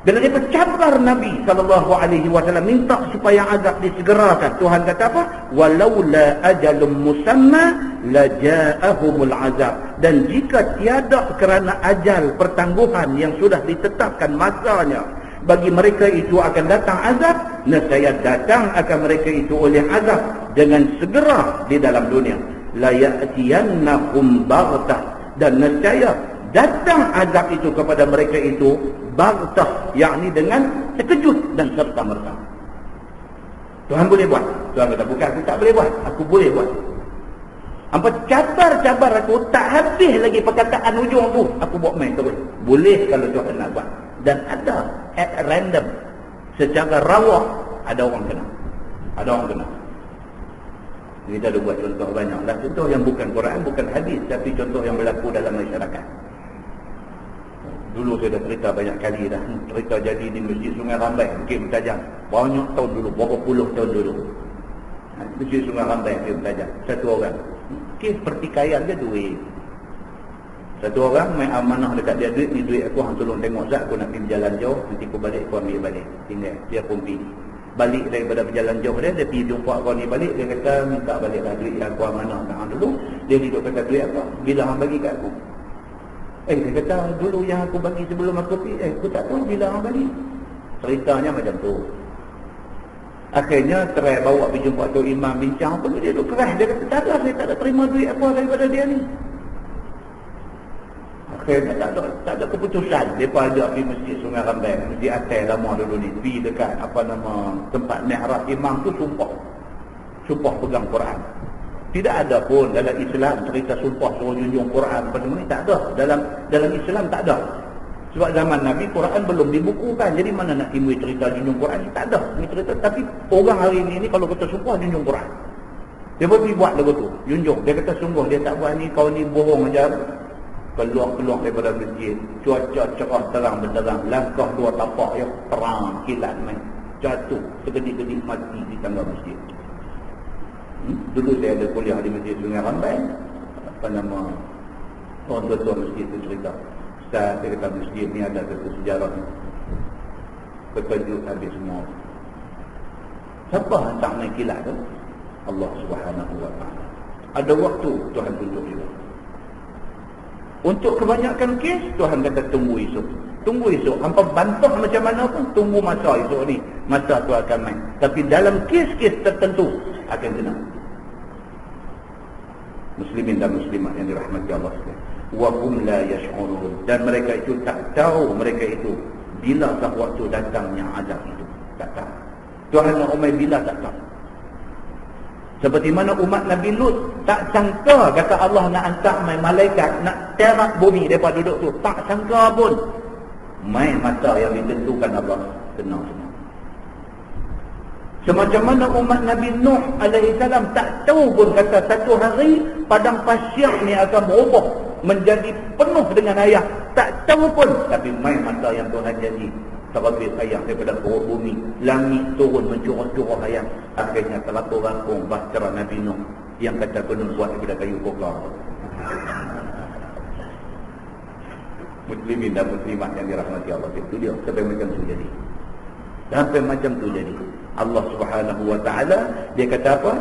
Bila dia bercabar Nabi SAW minta supaya azab disegerakan. Tuhan kata apa? Walaula ajalum musamma laja'ahumul azab. Dan jika tiada kerana ajal pertangguhan yang sudah ditetapkan masanya, bagi mereka itu akan datang azab, nescaya datang akan mereka itu oleh azab dengan segera di dalam dunia. La ya'tiyannahum baghtah. Dan nescaya datang azab itu kepada mereka itu baghtah, yakni dengan terkejut dan serta-merta. Tuhan boleh buat. Tuhan kata bukan aku tak boleh buat, aku boleh buat. Hampa cabar-cabar aku, tak habis lagi perkataan hujung tu, aku buat main terus. Boleh kalau Tuhan nak buat. Dan ada at random, secara rawah, ada orang kena. Ada orang kena. Kita ada buat contoh banyak lah. Contoh yang bukan Quran, bukan hadis, tapi contoh yang berlaku dalam masyarakat. Dulu saya dah cerita banyak kali dah. Cerita jadi di Masjid Sungai Rambai, Bukit Mentajam. Banyak tahun dulu, berapa puluh tahun dulu. Masjid Sungai Rambai, Bukit Mentajam. Satu orang. Kes pertikaian dia duit. Satu orang main amanah dekat dia, duit ni duit aku, hang tolong tengok Zat, aku nak pergi berjalan jauh, nanti aku balik, aku ambil balik. Tinggal, dia pun pergi. Balik daripada berjalan jauh dia pergi jumpa kau ni balik, dia kata minta baliklah duit yang aku amanah kat hang dulu. Dia hidup kata duit apa? Bila hang bagi kat aku? Dia kata dulu yang aku bagi sebelum aku pergi, aku tak tahu bila hang bagi. Ceritanya macam tu. Akhirnya terai bawa pergi jumpa tu imam bincang apa dia duk keras. Dia kata tak ada, saya tak ada terima duit apa daripada dia ni. Akhirnya tak ada keputusan. Mereka ada pergi Masjid Sungai Rambai, Masjid Atai lama dulu ni, pergi dekat apa nama tempat mihrab imam tu sumpah pegang Quran. Tidak ada pun dalam Islam cerita sumpah suruh junjung Quran apa semua ni, tak ada. Dalam Islam tak ada. Sebab zaman Nabi Quran belum dibukukan. Jadi mana nak timbul cerita junjung Quran ni, tak ada. Ni cerita, tapi orang hari ini kalau kata sumpah junjung Quran. Dia pergi buat lagu tu, junjung. Dia kata sungguh dia tak buat ni, kau ni bohong aja. Keluar daripada masjid, cuaca cerah terang benderang, langkah dua tapak yang terang kilat main, jatuh segedi-gedi mati di tangga masjid. Dulu saya ada kuliah di Masjid Sungai Rambai, apa nama orang tua-tua masjid tu cerita, Ustaz, dia kata masjid ni ada satu sejarah ni, terkejut habis semua. Siapa hantar main kilat tu? Allah Subhanahu Wa Taala. Ada waktu Tuhan tunjuk juga. Untuk kebanyakan kes, Tuhan kata tunggu esok. Tunggu esok. Hampa bantah macam mana pun, tunggu masa esok ni. Masa tu akan main. Tapi dalam kes-kes tertentu, akan kena. Muslimin dan muslimat yang dirahmati Allah sekalian. Wa hum la yash'urun. Dan mereka itu tak tahu, mereka itu bilakah waktu datangnya azab itu. Tak tahu. Tuhan nak umai bila tak tahu. Seperti mana umat Nabi Lut tak sangka kata Allah nak hantar main malaikat nak terak bumi mereka duduk tu, tak sangka pun. Main masa yang ditentukan Allah kena semua. Semacam mana umat Nabi Nuh alaihi salam tak tahu pun kata satu hari padang pasir ni akan berubah menjadi penuh dengan air, tak tahu pun. Tapi main masa yang Tuhan janji, terbit air daripada perut bumi, langit turun mencurah-curah air. Akhirnya terlampau-lampau bahtera Nabi Nuh yang kata kena buat daripada kayu kokar. Muslimin dan muslimat yang dirahmati Allah, itu dia sampai macam tu jadi. Sampai macam tu jadi. Allah Subhanahu Wa Taala dia kata apa?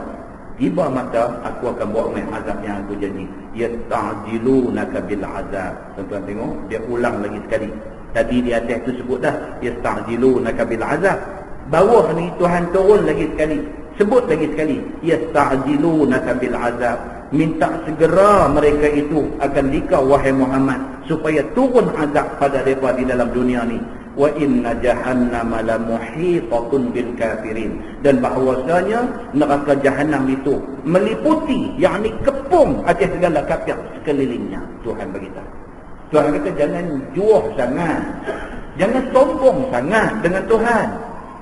Tiba masa aku akan bawa main azab yang aku janji. Yasta'jilunaka bil azab. Tuan-tuan tengok, dia ulang lagi sekali. Tadi di atas tu sebut dah, yasta'jilunaka bil azab. Bawah ni Tuhan turun lagi sekali, sebut lagi sekali, yasta'jilunaka bil azab. Minta segera mereka itu akan dikau wahai Muhammad supaya turun azab pada mereka di dalam dunia ni. Wa inna jahannama la muhitatun bil kafirin. Dan bahawasanya neraka Jahannam itu meliputi, yakni kepung atas segala kafir sekelilingnya. Tuhan beritahu. Tuhan kata jangan juah sangat, jangan sombong sangat dengan Tuhan,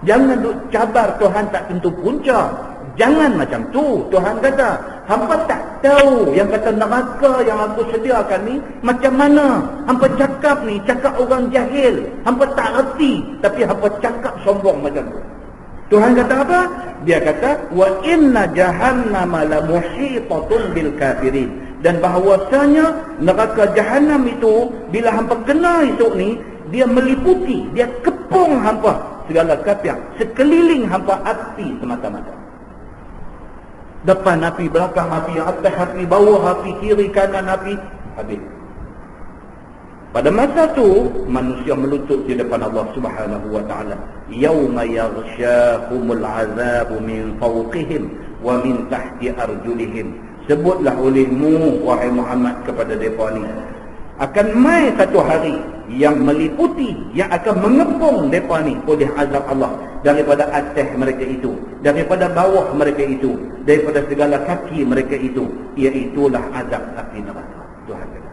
jangan duk cabar Tuhan tak tentu punca. Jangan macam tu. Tuhan kata hampa tak tahu yang kata neraka yang aku sediakan ni macam mana. Hampa cakap ni cakap orang jahil, hampa tak reti, tapi hampa cakap sombong macam tu. Tuhan kata apa? Dia kata wa inna jahannama la muhitatun bil kafirin. Dan bahawasanya neraka jahanam itu bila hampa kena esok ni, dia meliputi, dia kepung hampa segala kafir, sekeliling hampa api semata-mata. Depan api, belakang api, atas api, bawah api, kiri kanan api, habis. Pada masa tu manusia melutut di depan Allah Subhanahu wa taala. Yauma yaghsyahumul azabu min fawqihim wa min tahti arjulihim. Sebutlah olehmu wahai Muhammad kepada mereka ni, akan mai satu hari yang meliputi, yang akan mengepung mereka ni oleh azab Allah daripada atas mereka itu, daripada bawah mereka itu, daripada segala kaki mereka itu, iaitulah azab api neraka. Tuhan kata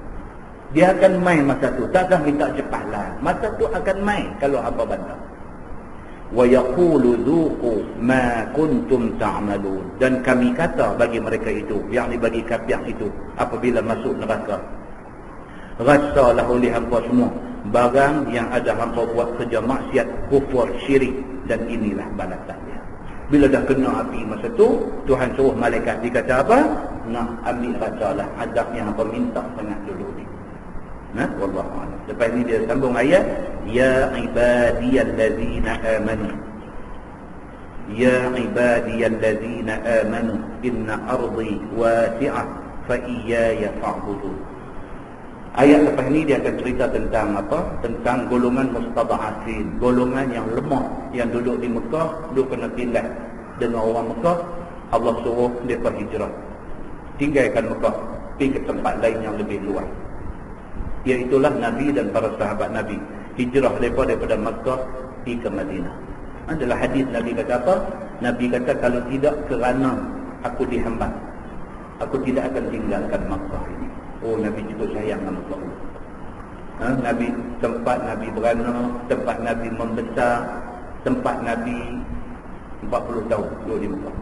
dia akan main masa tu. Takkan minta cepatlah, masa tu akan main kalau apa bantah. Wa yaqulu dzuqu ma kuntum ta'malun. Dan kami kata bagi mereka itu, yakni bagi kafir itu, apabila masuk neraka, rasalah oleh hampa semua barang yang ada hampa buat kerja maksiat, kufur, syirik, dan inilah balasan dia. Bila dah kena api masa tu, Tuhan suruh malaikat, dia kata apa? Nak ambil rasalah azab yang hampa minta sangat dulu ni. Wallahu a'lam. Lepas ni dia sambung ayat, ya ibadiyallazina amanu, ya ibadiyallazina amanu inna ardi wasi'ah fa iyaya fa'budun. Ayat lepas ni dia akan cerita tentang apa? Tentang golongan mustada'afin, golongan yang lemah, yang duduk di Mekah, duduk kena tindas dengan orang Mekah. Allah suruh mereka hijrah, tinggalkan Mekah, pergi ke tempat lain yang lebih luas. Iaitulah Nabi dan para sahabat Nabi hijrah daripada Makkah pergi ke Madinah. Adalah hadis Nabi kata apa? Nabi kata kalau tidak kerana aku dihambat, aku tidak akan tinggalkan Makkah ini. Oh, Nabi cukup sayang dengan Makkah. Nabi, tempat Nabi berana, tempat Nabi membesar, tempat Nabi 40 tahun duduk di Makkah.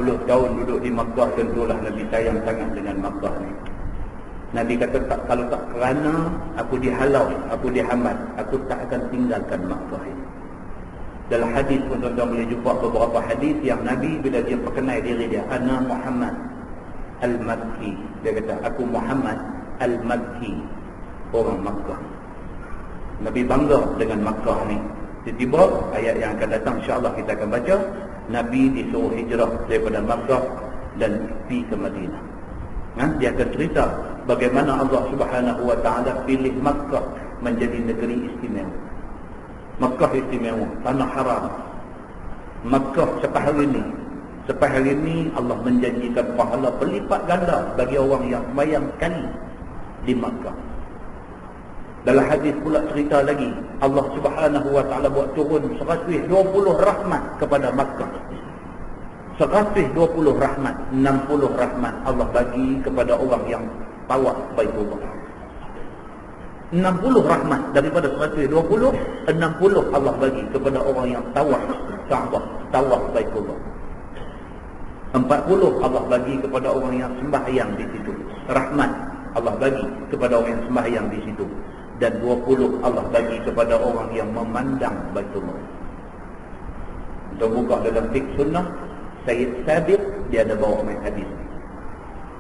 40 tahun duduk di Makkah, tentulah Nabi sayang sangat dengan Makkah ni. Nabi kata kalau tak kerana aku dihalau, aku dihambat, aku tak akan tinggalkan Makkah ini. Dalam hadis pun tuan-tuan boleh jumpa beberapa hadis yang Nabi bila dia perkenal diri dia, ana Muhammad al-Makki, dia kata aku Muhammad al-Makki, orang Makkah. Nabi bangga dengan Makkah ni. Tiba-tiba ayat yang akan datang insya-Allah kita akan baca, Nabi disuruh hijrah daripada Makkah dan pergi ke Madinah. Dia akan cerita bagaimana Allah Subhanahu wa taala pilih Makkah menjadi negeri istimewa. Makkah istimewa, tanah haram. Makkah sampai hari ini Allah menjanjikan pahala berlipat ganda bagi orang yang sembahyang sekali di Makkah. Dalam hadis pula cerita lagi, Allah Subhanahu wa taala buat turun 120 rahmat kepada Makkah. 120 rahmat, 60 rahmat Allah bagi kepada orang yang tawaf Baitullah. 60 rahmat daripada 120, 60 Allah bagi kepada orang yang tawaf Kaabah, tawaf Baitullah. 40 Allah bagi kepada orang yang sembahyang di situ. Rahmat Allah bagi kepada orang yang sembahyang di situ. Dan 20 Allah bagi kepada orang yang memandang Baitullah. Kita buka dalam fiqh sunnah, Sayyid Sabiq dia ada bawa main hadis.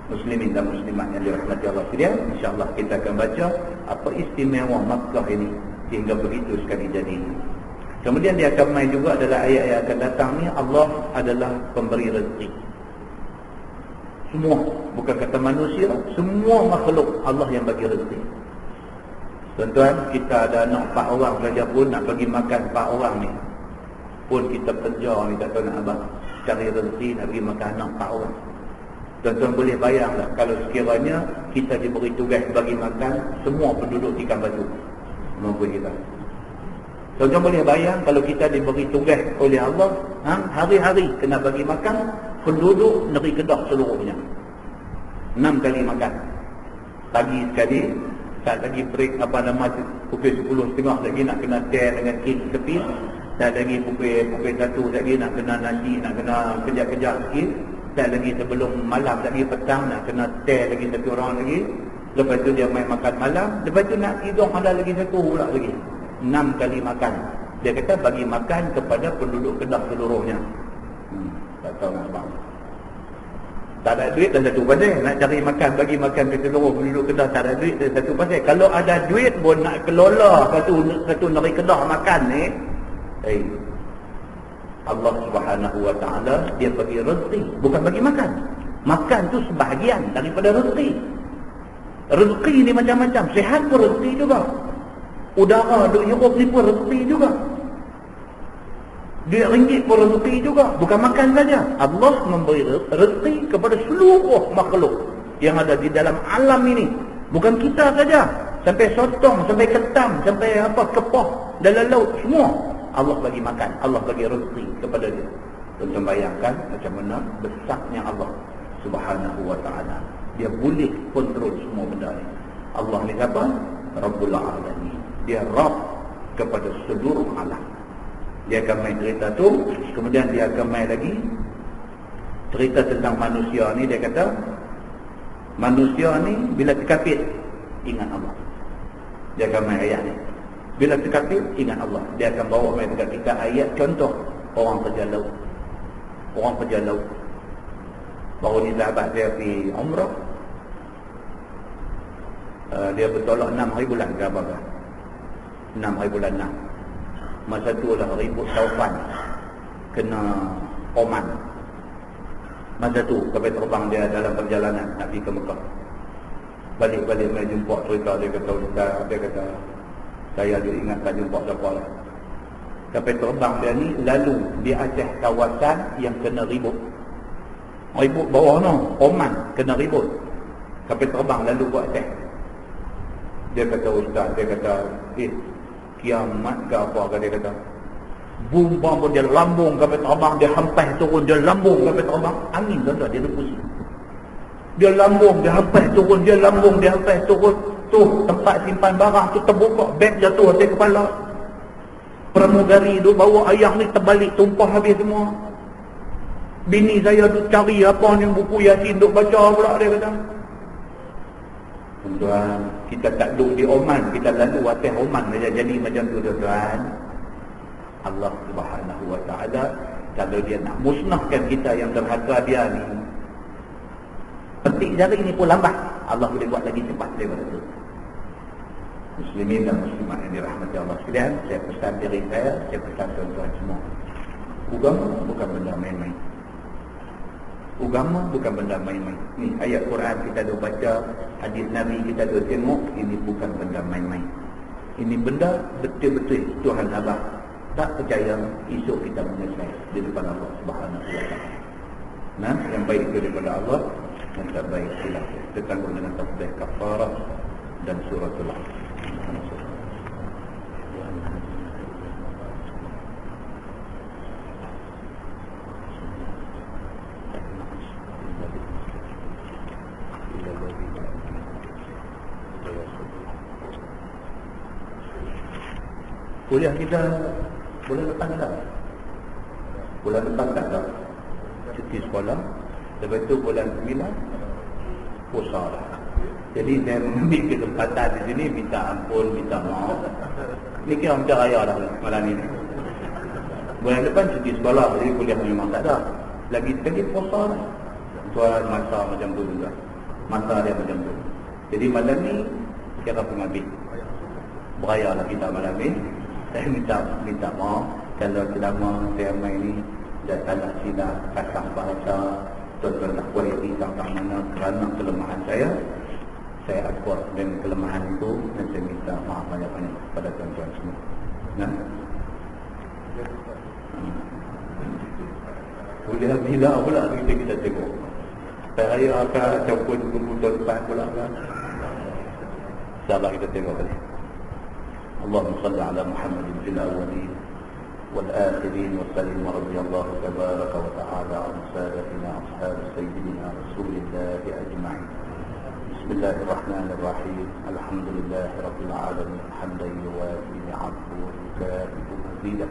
Muslimin dan muslimat yang dirahmati Allah sekalian, insya-Allah kita akan baca apa istimewa Makkah ini sehingga begitu sekali jadi. Kemudian dia akan main juga adalah ayat yang akan datang ni, Allah adalah pemberi rezeki. Semua, bukan kata manusia, semua makhluk Allah yang bagi rezeki. Tuan-tuan, kita ada anak 4 orang saja pun nak bagi makan 4 orang ni, pun kita kerja ni tak tahu nak abang cari rezeki nak bagi makan anak 4 orang. Tuan-tuan boleh bayanglah kalau sekiranya kita diberi tugas bagi makan semua penduduk Ikan Batu, mampu kita. Tuan-tuan boleh bayang kalau kita diberi tugas oleh Allah, hari-hari kena bagi makan penduduk negeri Kedah seluruhnya 6 kali makan. Pagi sekali, tak lagi break pukul 10.30 lagi nak kena teh dengan kek tepi, tak lagi pukul 1 lagi nak kena nasi, nak kena kejap-kejap sikit, tak lagi sebelum malam, tak lagi petang nak kena teh lagi satu orang lagi, lepas tu dia main makan malam, lepas tu nak tidur ada lagi satu pula lagi. 6 kali makan Dia kata bagi makan kepada penduduk Kedah seluruhnya. Tak tahu nak sebab. Tak ada duit dah satu pasal. Nak cari makan, bagi makan ke seluruh penduduk Kedah, tak ada duit dah satu pasal. Kalau ada duit pun nak kelola satu negeri Kedah makan ni, Allah Subhanahu Wa Taala dia bagi rezeki, bukan bagi makan. Makan tu sebahagian daripada rezeki. Rezeki ni macam-macam. Sihat pun rezeki juga. Udara duk hirup ni pun rezeki juga. Duit ringgit pun rezeki juga. Bukan makan saja. Allah memberi rezeki kepada seluruh makhluk yang ada di dalam alam ini. Bukan kita saja. Sampai sotong, sampai ketam, sampai kepah dalam laut, semua Allah bagi makan. Allah bagi rezeki kepada dia. Tuan-tuan bayangkan macam mana besarnya Allah Subhanahu Wa Taala. Dia boleh kontrol semua benda ni. Allah ni siapa? Rabbul Alamin. Dia Rabb kepada seluruh alam. Dia akan main cerita tu, kemudian dia akan main lagi cerita tentang manusia ni. Dia kata manusia ni bila terkapit ingat Allah. Dia akan main ayat ni. Bila terkapit ingat Allah. Dia akan bawa main dekat kita ayat contoh orang kerja laut. Orang kerja laut. Baru ni sahabat saya pergi umrah. Dia bertolak 6 hari bulan ke apa ke? 6 hari bulan 6. Masa tu lah ribut Taufan kena Oman. Masa tu kapal terbang dia dalam perjalanan nak pergi ke Mekah. Balik-balik main jumpa cerita dia kata Ustaz, dia kata saya dia ingat tak jumpa siapa lah. Kapal terbang dia ni lalu di atas kawasan yang kena ribut. Ribut bawah no, Oman kena ribut. Kapal terbang lalu buat atas. Dia kata Ustaz, dia kata kiamat ke apa ke, dia kata bumbang pun dia lambung kapal terbang, dia hempas turun, dia lambung kapal terbang, angin tuan-tuan dia pusing. Dia lambung, dia hempas turun, dia lambung, dia hempas turun. Tu tempat simpan barang tu terbuka, beg jatuh atas kepala. Pramugari tu bawa ayam ni terbalik, tumpah habis semua. Bini saya tu cari apa ni buku Yasin duk baca pula, dia kata. Tuan, kita tak duduk di Oman, kita lalu atas Oman saja jadi macam tu tuan. Allah Subhanahu Wa Taala kalau dia nak musnahkan kita yang derhaka dia ni, petik jari ni pun lambat, Allah boleh buat lagi cepat daripada itu. Muslimin dan muslimat yang dirahmati Allah sekalian, saya pesan diri saya pesan tuan-tuan semua. Agama bukan benda main-main. Agama bukan benda main-main. Ni ayat Quran kita dah baca, hadis Nabi kita dah tengok, ini bukan benda main-main. Ini benda betul-betul Tuhan abang. Tak percaya, esok kita menyesal di depan Allah Subhanahu Wa Taala. Nah, yang baik itu daripada Allah, yang tak baik silap. Ditanggung dengan tasbih kafarah dan suratul Al. Kuliah kita bulan depan tak? Bulan depan tak ada cuti sekolah. Lepas tu bulan 9 puasa dah. Jadi saya mengambil kesempatan di sini minta ampun, minta maaf. Ni kira macam raya dah malam ni. Bulan depan cuti sekolah, jadi kuliah memang tak ada. Lagi puasa dah. Tuan masa macam tu juga. Masa dia macam tu. Jadi malam ni kira pengambil. Beraya lah kita malam ni. Saya minta maaf kalau selama saya main ni dah salah silap kasar bahasa, tuan-tuan tak kualiti sampai mana kerana kelemahan saya akui dengan kelemahan itu dan saya minta maaf banyak-banyak kepada tuan-tuan semua. Nah, boleh bila pula kita tengok saya akan ataupun kemudian depan pula kan. InsyaAllah kita tengok tadi. اللهم صل على محمد في الأولين والآخرين وسلم ورضي الله تبارك وتعالى عن سادتنا أصحاب سيدنا رسول الله أجمعين. بسم الله الرحمن الرحيم. الحمد لله رب العالمين حمدا يوافي نعمه ويكافئ مزيدا.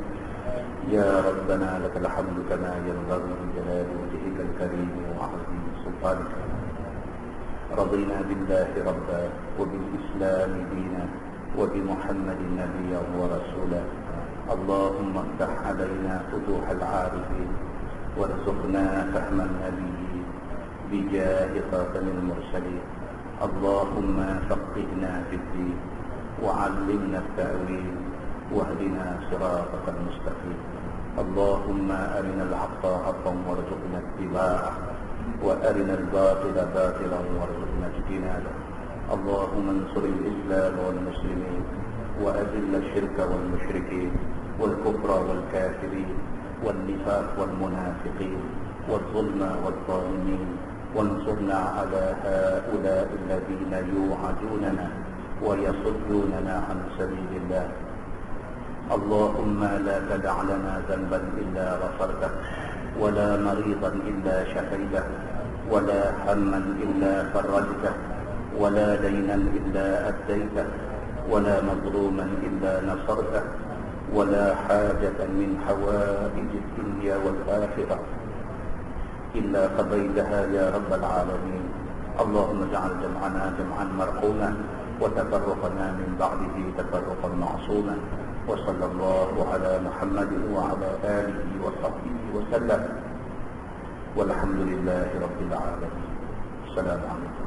يا ربنا لك الحمد كما ينبغي لجلال وجهك الكريم وعظيم سلطانك. رضينا بالله ربا وبالإسلام دينا وبمحمد نبيا ورسولا اللهم افتح علينا فتوح العارفين وارزقنا فهم النبيين بجاه خاتم المرسلين. اللهم فقهنا في الدين وعلمنا التأويل واهدنا صراطك المستقيم. اللهم أرنا الحق حقا وارزقنا اتباعه وأرنا الباطل باطلا وارزقنا اجتنابه. اللهم انصر الإسلام والمسلمين وأذل الشرك والمشركين والكفر والكافرين والنفاق والمنافقين والظلم والظالمين، وانصرنا على هؤلاء الذين يوعدوننا ويصدوننا عن سبيل الله. اللهم لا تدع لنا ذنبا إلا غفرته ولا مريضا إلا شفيته ولا هما إلا فرجته ولا دينا إلا أديته ولا مظلوما إلا نصرته ولا حاجة من حوائج الدنيا والآخرة إلا قضيتها يا رب العالمين. اللهم اجعل جمعنا جمعا مرحوما وتفرقنا من بعده تفرقا معصوما. وصلى الله على محمد وعلى آله وصحبه وسلم، والحمد لله رب العالمين. السلام عليكم.